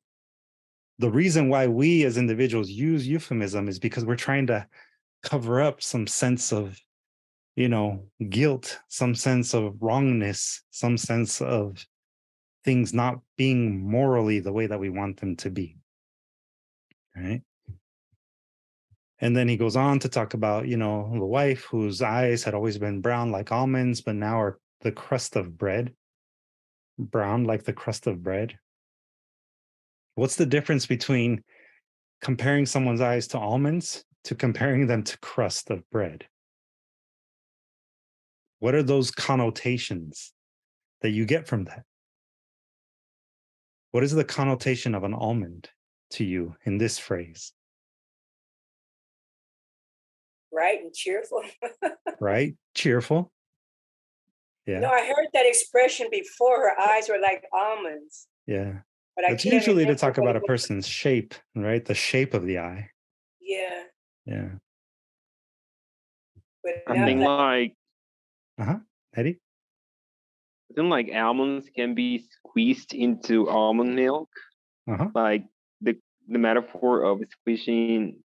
The reason why we as individuals use euphemism is because we're trying to cover up some sense of, guilt, some sense of wrongness, some sense of things not being morally the way that we want them to be, right? And then he goes on to talk about, the wife whose eyes had always been brown like almonds, but now are the crust of bread, brown like the crust of bread. What's the difference between comparing someone's eyes to almonds to comparing them to crust of bread? What are those connotations that you get from that? What is the connotation of an almond to you in this phrase? Right and cheerful. Right? Cheerful. Yeah. No, I heard that expression before. Her eyes were like almonds. Yeah. But it's usually to talk about a person's shape, right? The shape of the eye. Yeah. Yeah. But something like Eddie? Something like almonds can be squeezed into almond milk. Like the metaphor of squeezing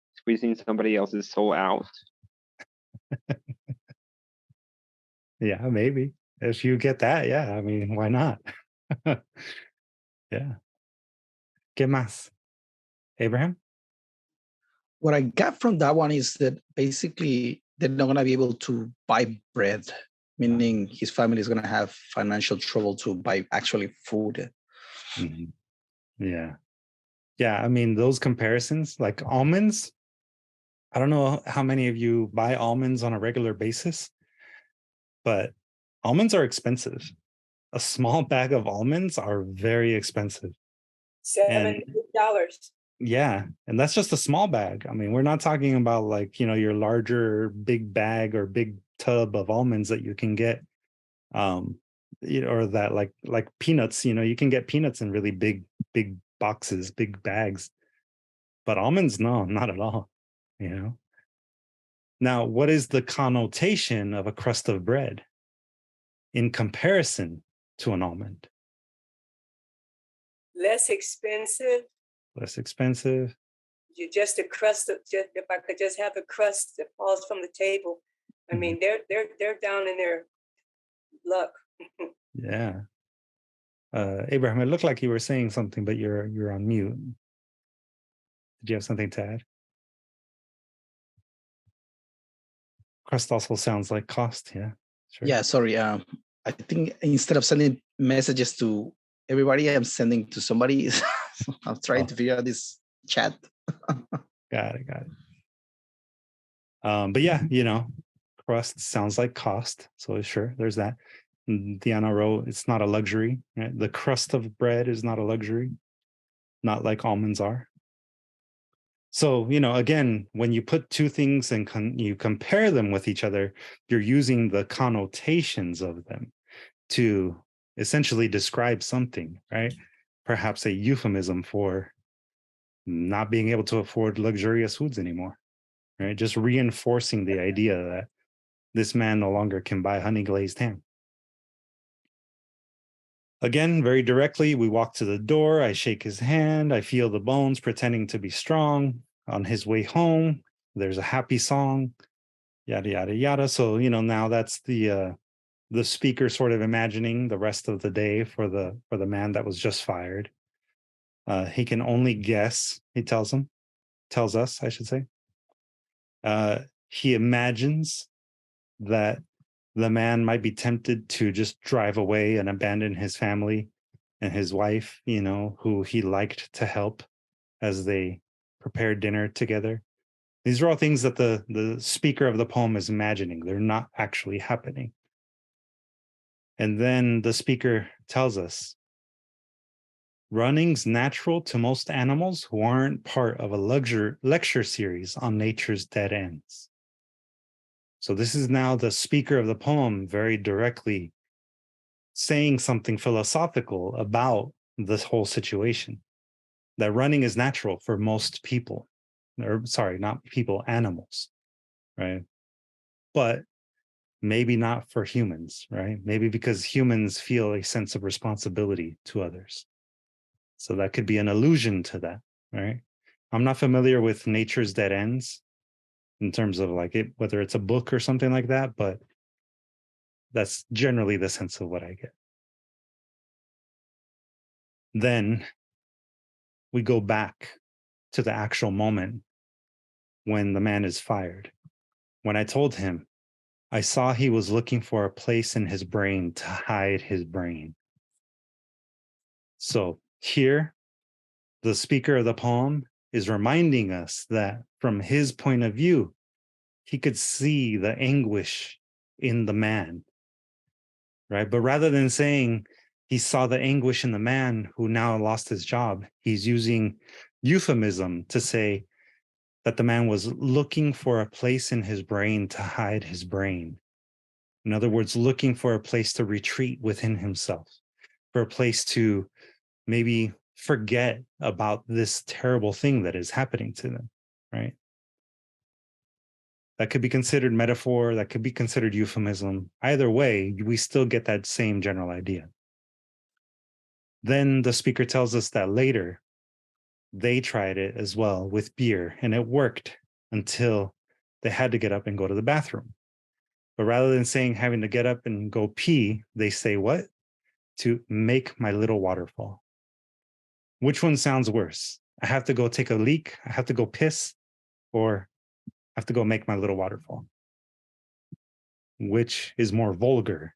somebody else's soul out. Yeah, maybe. If you get that, yeah. I mean, why not? Yeah. ¿Qué más? Abraham? What I got from that one is that basically they're not going to be able to buy bread, meaning his family is going to have financial trouble to buy actually food. Mm-hmm. Yeah. Yeah. I mean, those comparisons, like almonds, I don't know how many of you buy almonds on a regular basis, but almonds are expensive. A small bag of almonds are very expensive. $7. Yeah. And that's just a small bag. I mean, we're not talking about like, your larger big bag or big tub of almonds that you can get. Or that like peanuts, you can get peanuts in really big boxes, big bags. But almonds, no, not at all. Now, what is the connotation of a crust of bread in comparison to an almond? Less expensive. Less expensive. You just a crust of if I could just have a crust that falls from the table. I mean, they're down in their luck. Yeah. Abraham, it looked like you were saying something, but you're on mute. Did you have something to add? Crust also sounds like cost. Yeah. Sure. Yeah. Sorry. I think instead of sending messages to everybody, I'm sending to somebody. I'm trying to figure out this chat. Got it. But yeah, crust sounds like cost. So sure, there's that. Diana wrote, it's not a luxury. Right? The crust of bread is not a luxury, not like almonds are. So, again, when you put two things and you compare them with each other, you're using the connotations of them to essentially describe something, right? Perhaps a euphemism for not being able to afford luxurious foods anymore, right? Just reinforcing the idea that this man no longer can buy honey glazed ham. Again, very directly, we walk to the door. I shake his hand. I feel the bones pretending to be strong. On his way home, there's a happy song. yada, yada, yada. So, now that's the speaker sort of imagining the rest of the day for the man that was just fired. He can only guess, he tells us, I should say. He imagines that the man might be tempted to just drive away and abandon his family and his wife, who he liked to help as they prepared dinner together. These are all things that the speaker of the poem is imagining. They're not actually happening. And then the speaker tells us, running's natural to most animals who aren't part of a lecture series on nature's dead ends. So this is now the speaker of the poem very directly saying something philosophical about this whole situation, that running is natural for most people, or sorry, not people, animals, right? But maybe not for humans, right? Maybe because humans feel a sense of responsibility to others. So that could be an allusion to that, right? I'm not familiar with Nature's Dead Ends in terms of whether it's a book or something like that, but that's generally the sense of what I get. Then we go back to the actual moment when the man is fired. When I told him, I saw he was looking for a place in his brain to hide his brain. So here, the speaker of the poem is reminding us that from his point of view, he could see the anguish in the man, right? But rather than saying he saw the anguish in the man who now lost his job, he's using euphemism to say that the man was looking for a place in his brain to hide his brain. In other words, looking for a place to retreat within himself, for a place to maybe forget about this terrible thing that is happening to them, right? That could be considered metaphor, that could be considered euphemism. Either way, we still get that same general idea. Then the speaker tells us that later, they tried it as well with beer, and it worked until they had to get up and go to the bathroom. But rather than saying having to get up and go pee, they say what? To make my little waterfall. Which one sounds worse? I have to go take a leak, I have to go piss, or I have to go make my little waterfall? Which is more vulgar?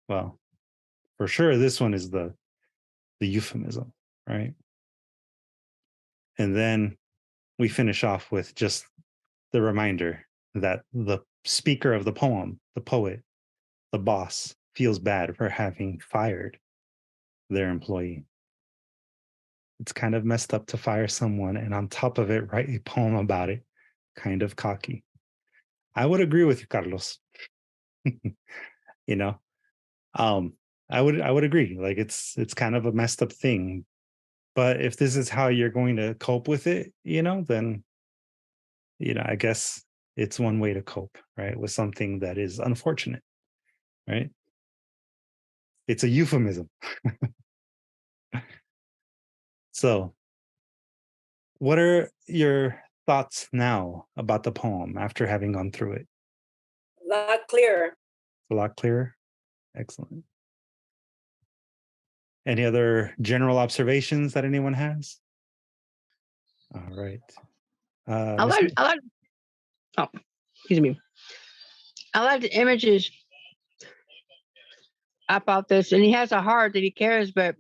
Well, for sure, this one is the euphemism, right? And then we finish off with just the reminder that the speaker of the poem, the poet, the boss, feels bad for having fired their employee. It's kind of messed up to fire someone and on top of it, write a poem about it. Kind of cocky. I would agree with you, Carlos. you know, I would agree. Like it's kind of a messed up thing. But if this is how you're going to cope with it, then I guess it's one way to cope, right? With something that is unfortunate, right? It's a euphemism. So, what are your thoughts now about the poem after having gone through it? A lot clearer. A lot clearer? Excellent. Any other general observations that anyone has? All right. I like, oh, excuse me. I like the images about this, and he has a heart that he cares, but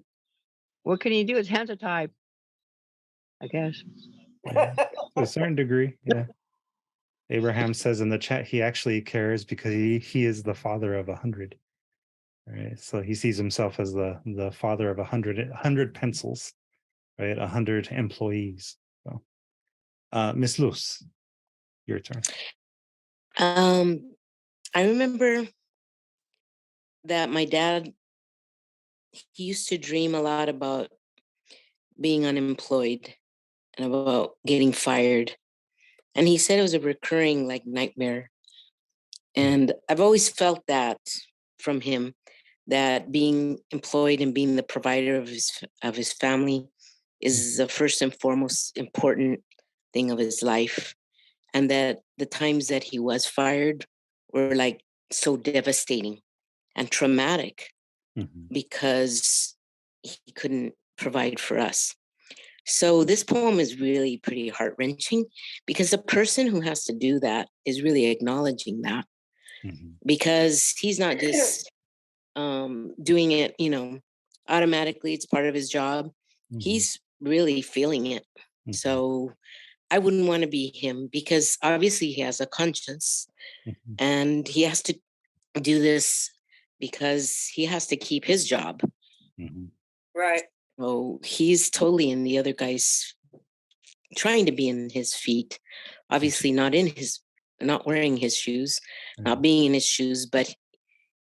what can he do? His hands are tied, I guess. Yeah, to a certain degree, yeah. Abraham says in the chat he actually cares because he is the father of 100. Right, so he sees himself as the father of 100 pencils, right? 100 employees. So, Miss Luz, your turn. I remember that my dad, he used to dream a lot about being unemployed and about getting fired. And he said it was a recurring nightmare. And I've always felt that from him, that being employed and being the provider of his family is the first and foremost important thing of his life. and that the times that he was fired were like so devastating and traumatic because he couldn't provide for us. So this poem is really pretty heart-wrenching because the person who has to do that is really acknowledging that, because he's not just doing it, automatically. It's part of his job. He's really feeling it. So I wouldn't want to be him, because obviously he has a conscience and he has to do this because he has to keep his job. Right. So he's totally in the other guy's, trying to be in his feet, obviously not wearing his shoes, not being in his shoes, but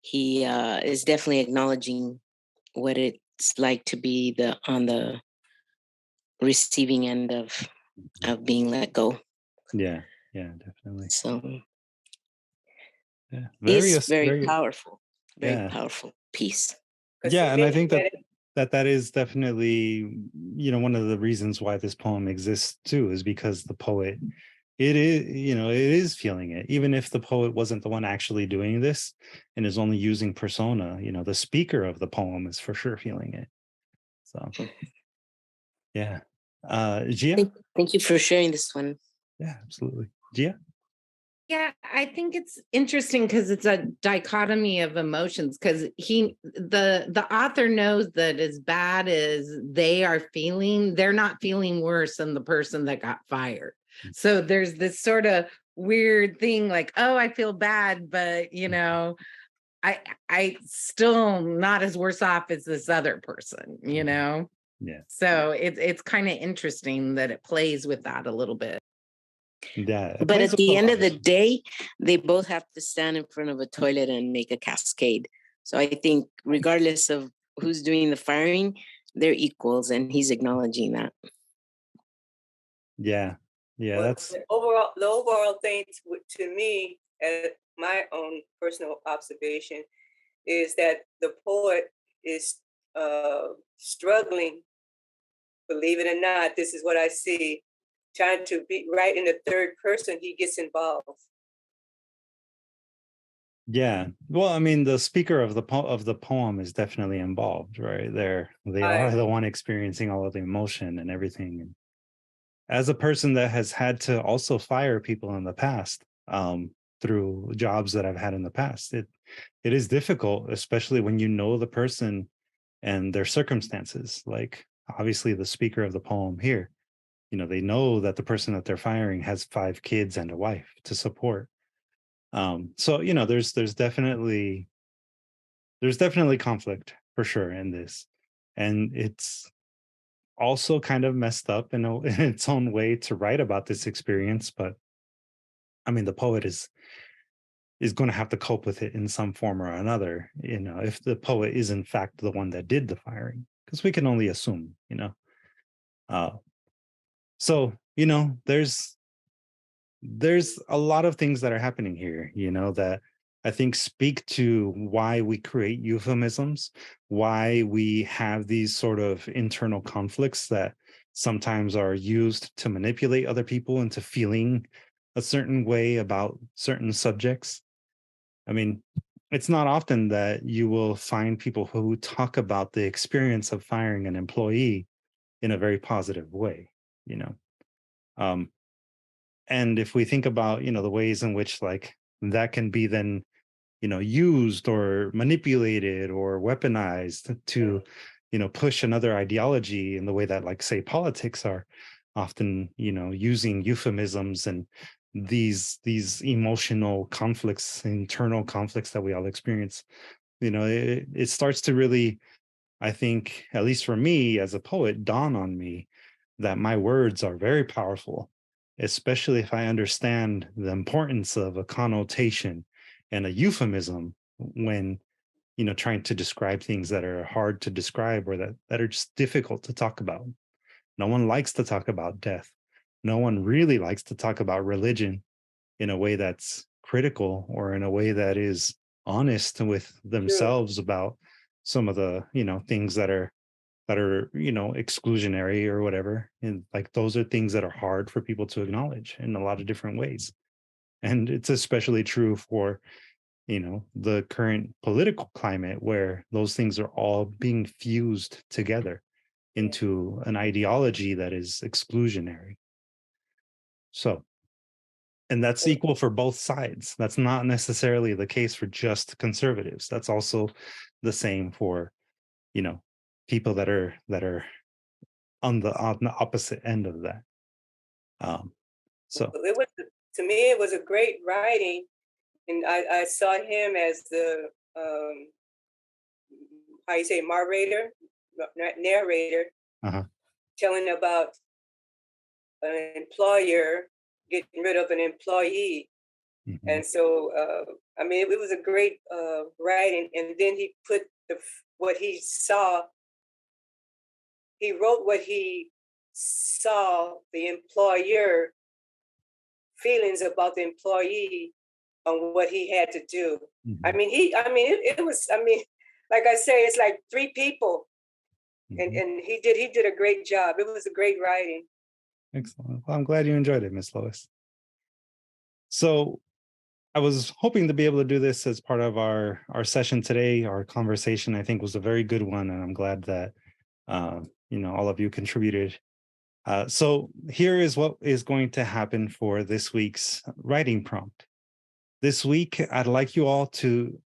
he is definitely acknowledging what it's like to be on the receiving end of being let go. Yeah, definitely. So it's very powerful, yeah. powerful piece. Yeah, and I think that is definitely, one of the reasons why this poem exists too, is because the poet, it is feeling it, even if the poet wasn't the one actually doing this and is only using persona. The speaker of the poem is for sure feeling it. So yeah. Gia? Thank you for sharing this one. Yeah, absolutely. Gia? Yeah, I think it's interesting because it's a dichotomy of emotions, because the author knows that as bad as they are feeling, they're not feeling worse than the person that got fired. So there's this sort of weird thing like, oh, I feel bad, but I still not as worse off as this other person, Yeah. So it's kind of interesting that it plays with that a little bit. Yeah. But at the end of the day, they both have to stand in front of a toilet and make a cascade. So I think regardless of who's doing the firing, they're equals, and he's acknowledging that. Yeah. Yeah. Well, That's the overall thing to me, as my own personal observation, is that the poet is struggling, believe it or not. This is what I see. Trying to be right in the third person, he gets involved. Yeah. Well, I mean, the speaker of the poem is definitely involved, right? They are the one experiencing all of the emotion and everything. And as a person that has had to also fire people in the past, through jobs that I've had in the past, it is difficult, especially when you know the person and their circumstances. Like obviously the speaker of the poem here, they know that the person that they're firing has 5 kids and a wife to support. So there's definitely conflict for sure in this, and it's also kind of messed up in its own way to write about this experience. But I mean, the poet is going to have to cope with it in some form or another, if the poet is in fact the one that did the firing, because we can only assume. So there's a lot of things that are happening here, that I think speak to why we create euphemisms, why we have these sort of internal conflicts that sometimes are used to manipulate other people into feeling a certain way about certain subjects. I mean, it's not often that you will find people who talk about the experience of firing an employee in a very positive way, you know. And if we think about, the ways in which like that can be then, used or manipulated or weaponized to, push another ideology in the way that like say politics are often, using euphemisms and these emotional conflicts, internal conflicts that we all experience, it starts to really, I think, at least for me as a poet, dawn on me that my words are very powerful, especially if I understand the importance of a connotation and a euphemism when, trying to describe things that are hard to describe or that are just difficult to talk about. No one likes to talk about death. No one really likes to talk about religion in a way that's critical or in a way that is honest with themselves about some of the, things that are that are, exclusionary or whatever. And like those are things that are hard for people to acknowledge in a lot of different ways. And it's especially true for, the current political climate where those things are all being fused together into an ideology that is exclusionary. So, and that's equal for both sides. That's not necessarily the case for just conservatives. That's also the same for, people that are on the opposite end of that. So It was, to me, it was a great writing, and I saw him as the how you say narrator, telling about an employer getting rid of an employee. And so, I mean, it was a great writing. And then he put what he saw. He wrote what he saw the employer feelings about the employee on what he had to do. I mean, it was. I mean, like I say, it's like three people, and he did a great job. It was a great writing. Excellent. Well, I'm glad you enjoyed it, Miss Lois. So I was hoping to be able to do this as part of our session today. Our conversation, I think, was a very good one, and I'm glad that all of you contributed. So here is what is going to happen for this week's writing prompt. This week, I'd like you all to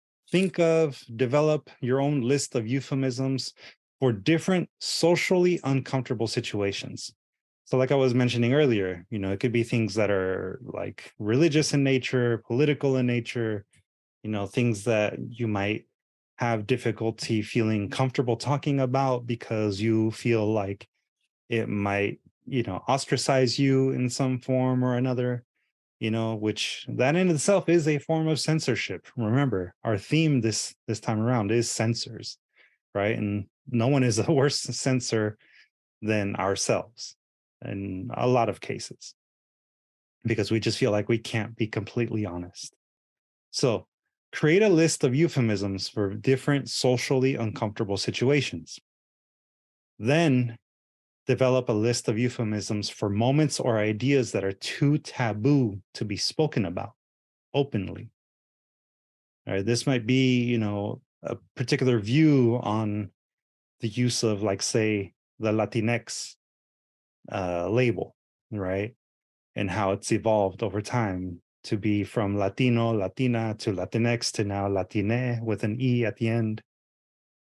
develop your own list of euphemisms for different socially uncomfortable situations. So like I was mentioning earlier, it could be things that are like religious in nature, political in nature, things that you might have difficulty feeling comfortable talking about because you feel like it might, ostracize you in some form or another, which that in itself is a form of censorship. Remember, our theme this time around is censors, right? And no one is a worse censor than ourselves in a lot of cases, because we just feel like we can't be completely honest. So create a list of euphemisms for different socially uncomfortable situations. Then develop a list of euphemisms for moments or ideas that are too taboo to be spoken about openly. All right, this might be, a particular view on the use of, like, say, the Latinx label, right? And how it's evolved over time to be from Latino, Latina to Latinx to now Latine with an E at the end.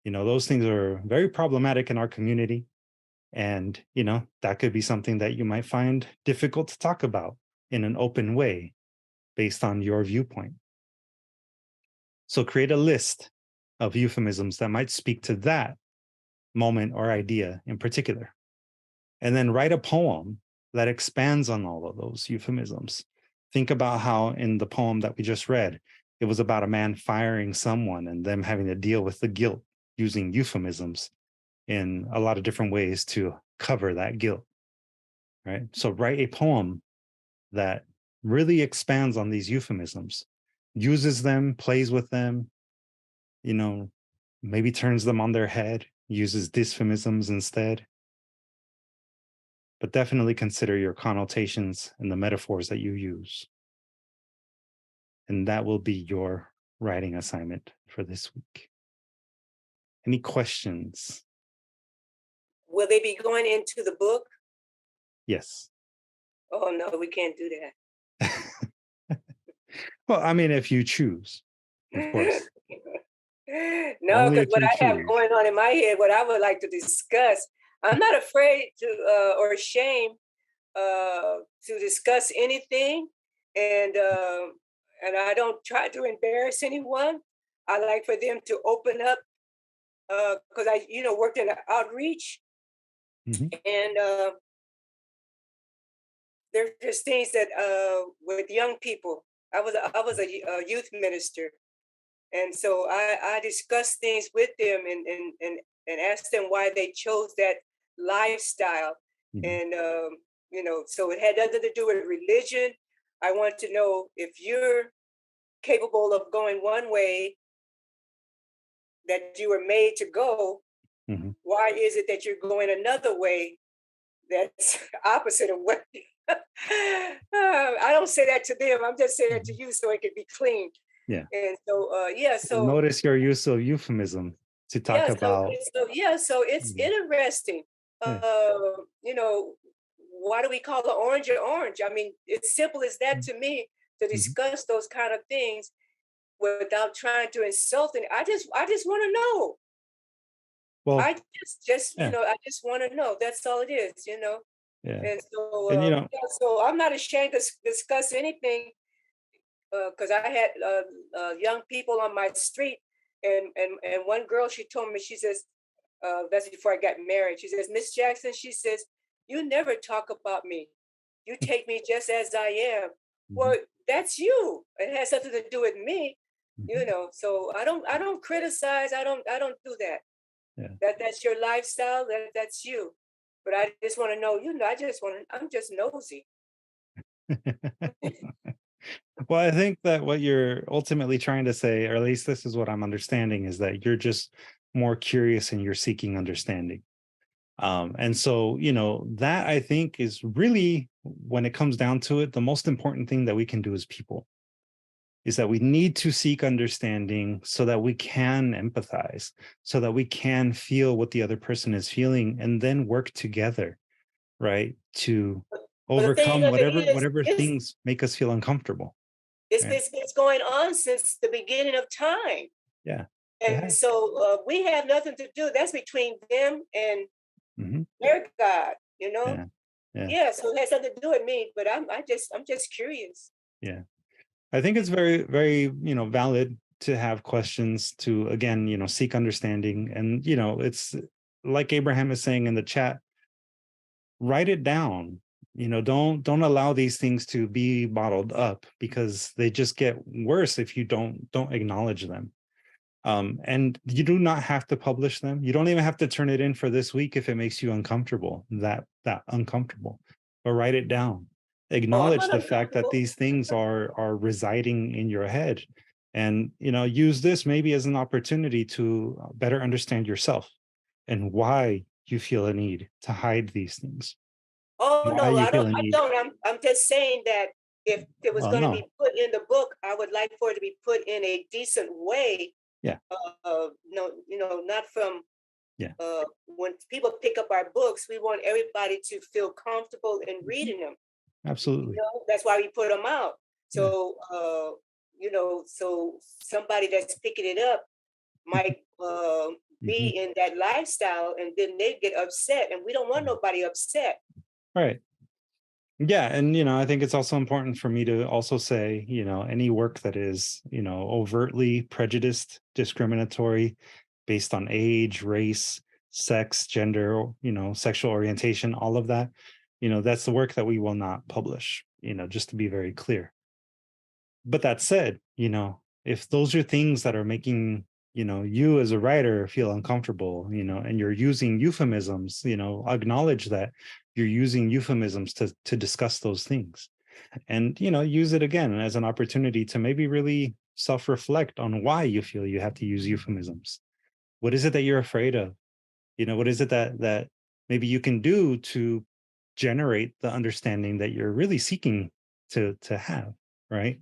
Those things are very problematic in our community. And, that could be something that you might find difficult to talk about in an open way based on your viewpoint. So create a list of euphemisms that might speak to that moment or idea in particular. And then write a poem that expands on all of those euphemisms. Think about how in the poem that we just read, it was about a man firing someone and them having to deal with the guilt using euphemisms in a lot of different ways to cover that guilt, right? So write a poem that really expands on these euphemisms, uses them, plays with them, maybe turns them on their head, uses dysphemisms instead. But definitely consider your connotations and the metaphors that you use. And that will be your writing assignment for this week. Any questions? Will they be going into the book? Yes. Oh, no, we can't do that. Well, I mean, if you choose, of course. No, because what I have going on in my head, what I would like to discuss, I'm not afraid to or ashamed to discuss anything, and I don't try to embarrass anyone. I like for them to open up because I, worked in outreach, and there's just things that with young people. I was a youth minister, and so I discussed things with them and asked them why they chose that lifestyle, and so it had nothing to do with religion. I want to know if you're capable of going one way that you were made to go, Mhm. Why is it that you're going another way that's opposite of what I don't say that to them. I'm just saying that to you so it can be clean. Yeah. And so yeah, so Notice your use of euphemism to talk yeah, about. so it's Yeah. interesting. Yeah. You know, why do we call the orange an orange? I mean, it's simple as that to me to Mhm. discuss those kind of things without trying to insult. And I just want to know. Well, I just yeah, I just want to know. That's all it is, you know. yeah, And so and yeah, so I'm not ashamed to discuss anything because I had young people on my street, and one girl, she told me, she says, that's before I got married. She says, Miss Jackson, she says, you never talk about me. You take me just as I am. Well, Mhm. that's you. It has something to do with me, you Mhm. know. So I don't criticize. I don't do that. Yeah. That's your lifestyle. That's you. But I just want to know, you know, I'm just nosy. Well, I think that what you're ultimately trying to say, or at least this is what I'm understanding, is that you're just more curious and you're seeking understanding. And so, that I think is really, when it comes down to it, the most important thing that we can do as people is that we need to seek understanding so that we can empathize, so that we can feel what the other person is feeling, and then work together, right? To But the thing overcome of it whatever is things make us feel uncomfortable. Right? it's going on since the beginning of time. Yeah. And Yeah. so we have nothing to do. That's between them and Hmm. their God, you know? Yeah. Yeah. Yeah, so it has something to do with me, but I'm just curious. Yeah. I think it's very, very, valid to have questions, to, again, seek understanding. And, it's like Abraham is saying in the chat, write it down. Don't allow these things to be bottled up, because they just get worse if you don't acknowledge them. And you do not have to publish them. You don't even have to turn it in for this week if it makes you uncomfortable, that uncomfortable. But write it down. Oh, I'm Acknowledge not the fact that uncomfortable. these things are residing in your head, and use this maybe as an opportunity to better understand yourself and why you feel a need to hide these things. Oh Why no, you feel a I need. don't. I'm just saying that if it was Well, going to no. be put in the book, I would like for it to be put in a decent way. Yeah. No, not from Yeah. when people pick up our books, we want everybody to feel comfortable in reading them. Absolutely. That's why we put them out. Yeah. So so somebody that's picking it up might be Mhm. in that lifestyle, and then they get upset, and we don't want nobody upset. Right. Yeah, and I think it's also important for me to also say, any work that is, overtly prejudiced, discriminatory, based on age, race, sex, gender, sexual orientation, all of that, that's the work that we will not publish, just to be very clear. But that said, if those are things that are making, you as a writer feel uncomfortable, and you're using euphemisms, acknowledge that you're using euphemisms to discuss those things, and use it again as an opportunity to maybe really self-reflect on why you feel you have to use euphemisms. What is it that you're afraid of? What is it that maybe you can do to generate the understanding that you're really seeking to have, right?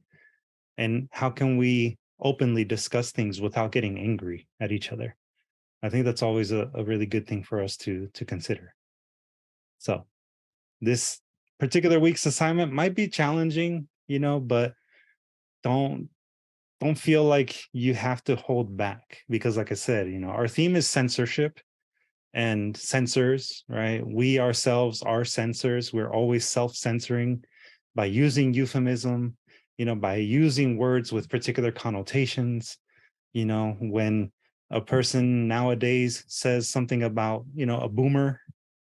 And how can we openly discuss things without getting angry at each other? I think that's always a really good thing for us to consider. So this particular week's assignment might be challenging, but don't don't feel like you have to hold back, because like I said, our theme is censorship and censors, right? We ourselves are censors. We're always self-censoring by using euphemism, by using words with particular connotations. When a person nowadays says something about, a boomer,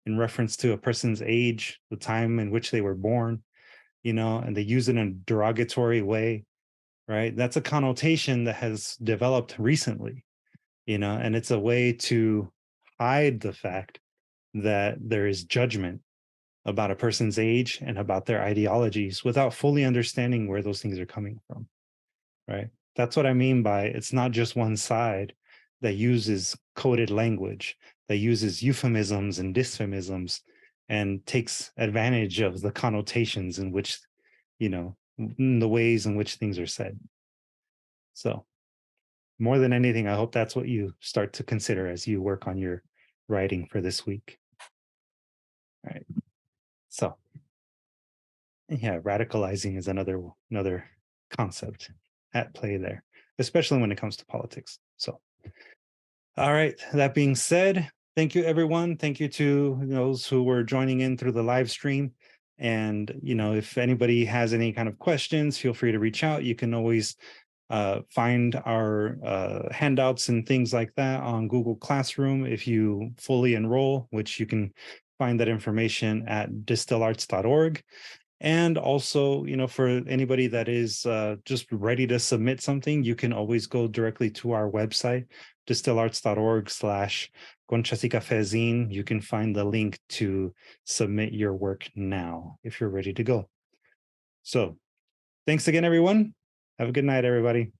in reference to a person's age, the time in which they were born, and they use it in a derogatory way, right? That's a connotation that has developed recently, and it's a way to hide the fact that there is judgment about a person's age and about their ideologies without fully understanding where those things are coming from, right? That's what I mean by it's not just one side that uses coded language. that uses euphemisms and dysphemisms and takes advantage of the connotations in which, in the ways in which things are said. So more than anything, I hope that's what you start to consider as you work on your writing for this week. All right. So yeah, radicalizing is another concept at play there, especially when it comes to politics. So, all right, that being said, thank you, everyone. Thank you to those who were joining in through the live stream. And, if anybody has any kind of questions, feel free to reach out. You can always find our handouts and things like that on Google Classroom if you fully enroll, which you can find that information at distillarts.org. And also, for anybody that is just ready to submit something, you can always go directly to our website, distillarts.org/Conchas y Café zine. You can find the link to submit your work now if you're ready to go. So thanks again, everyone. Have a good night, everybody.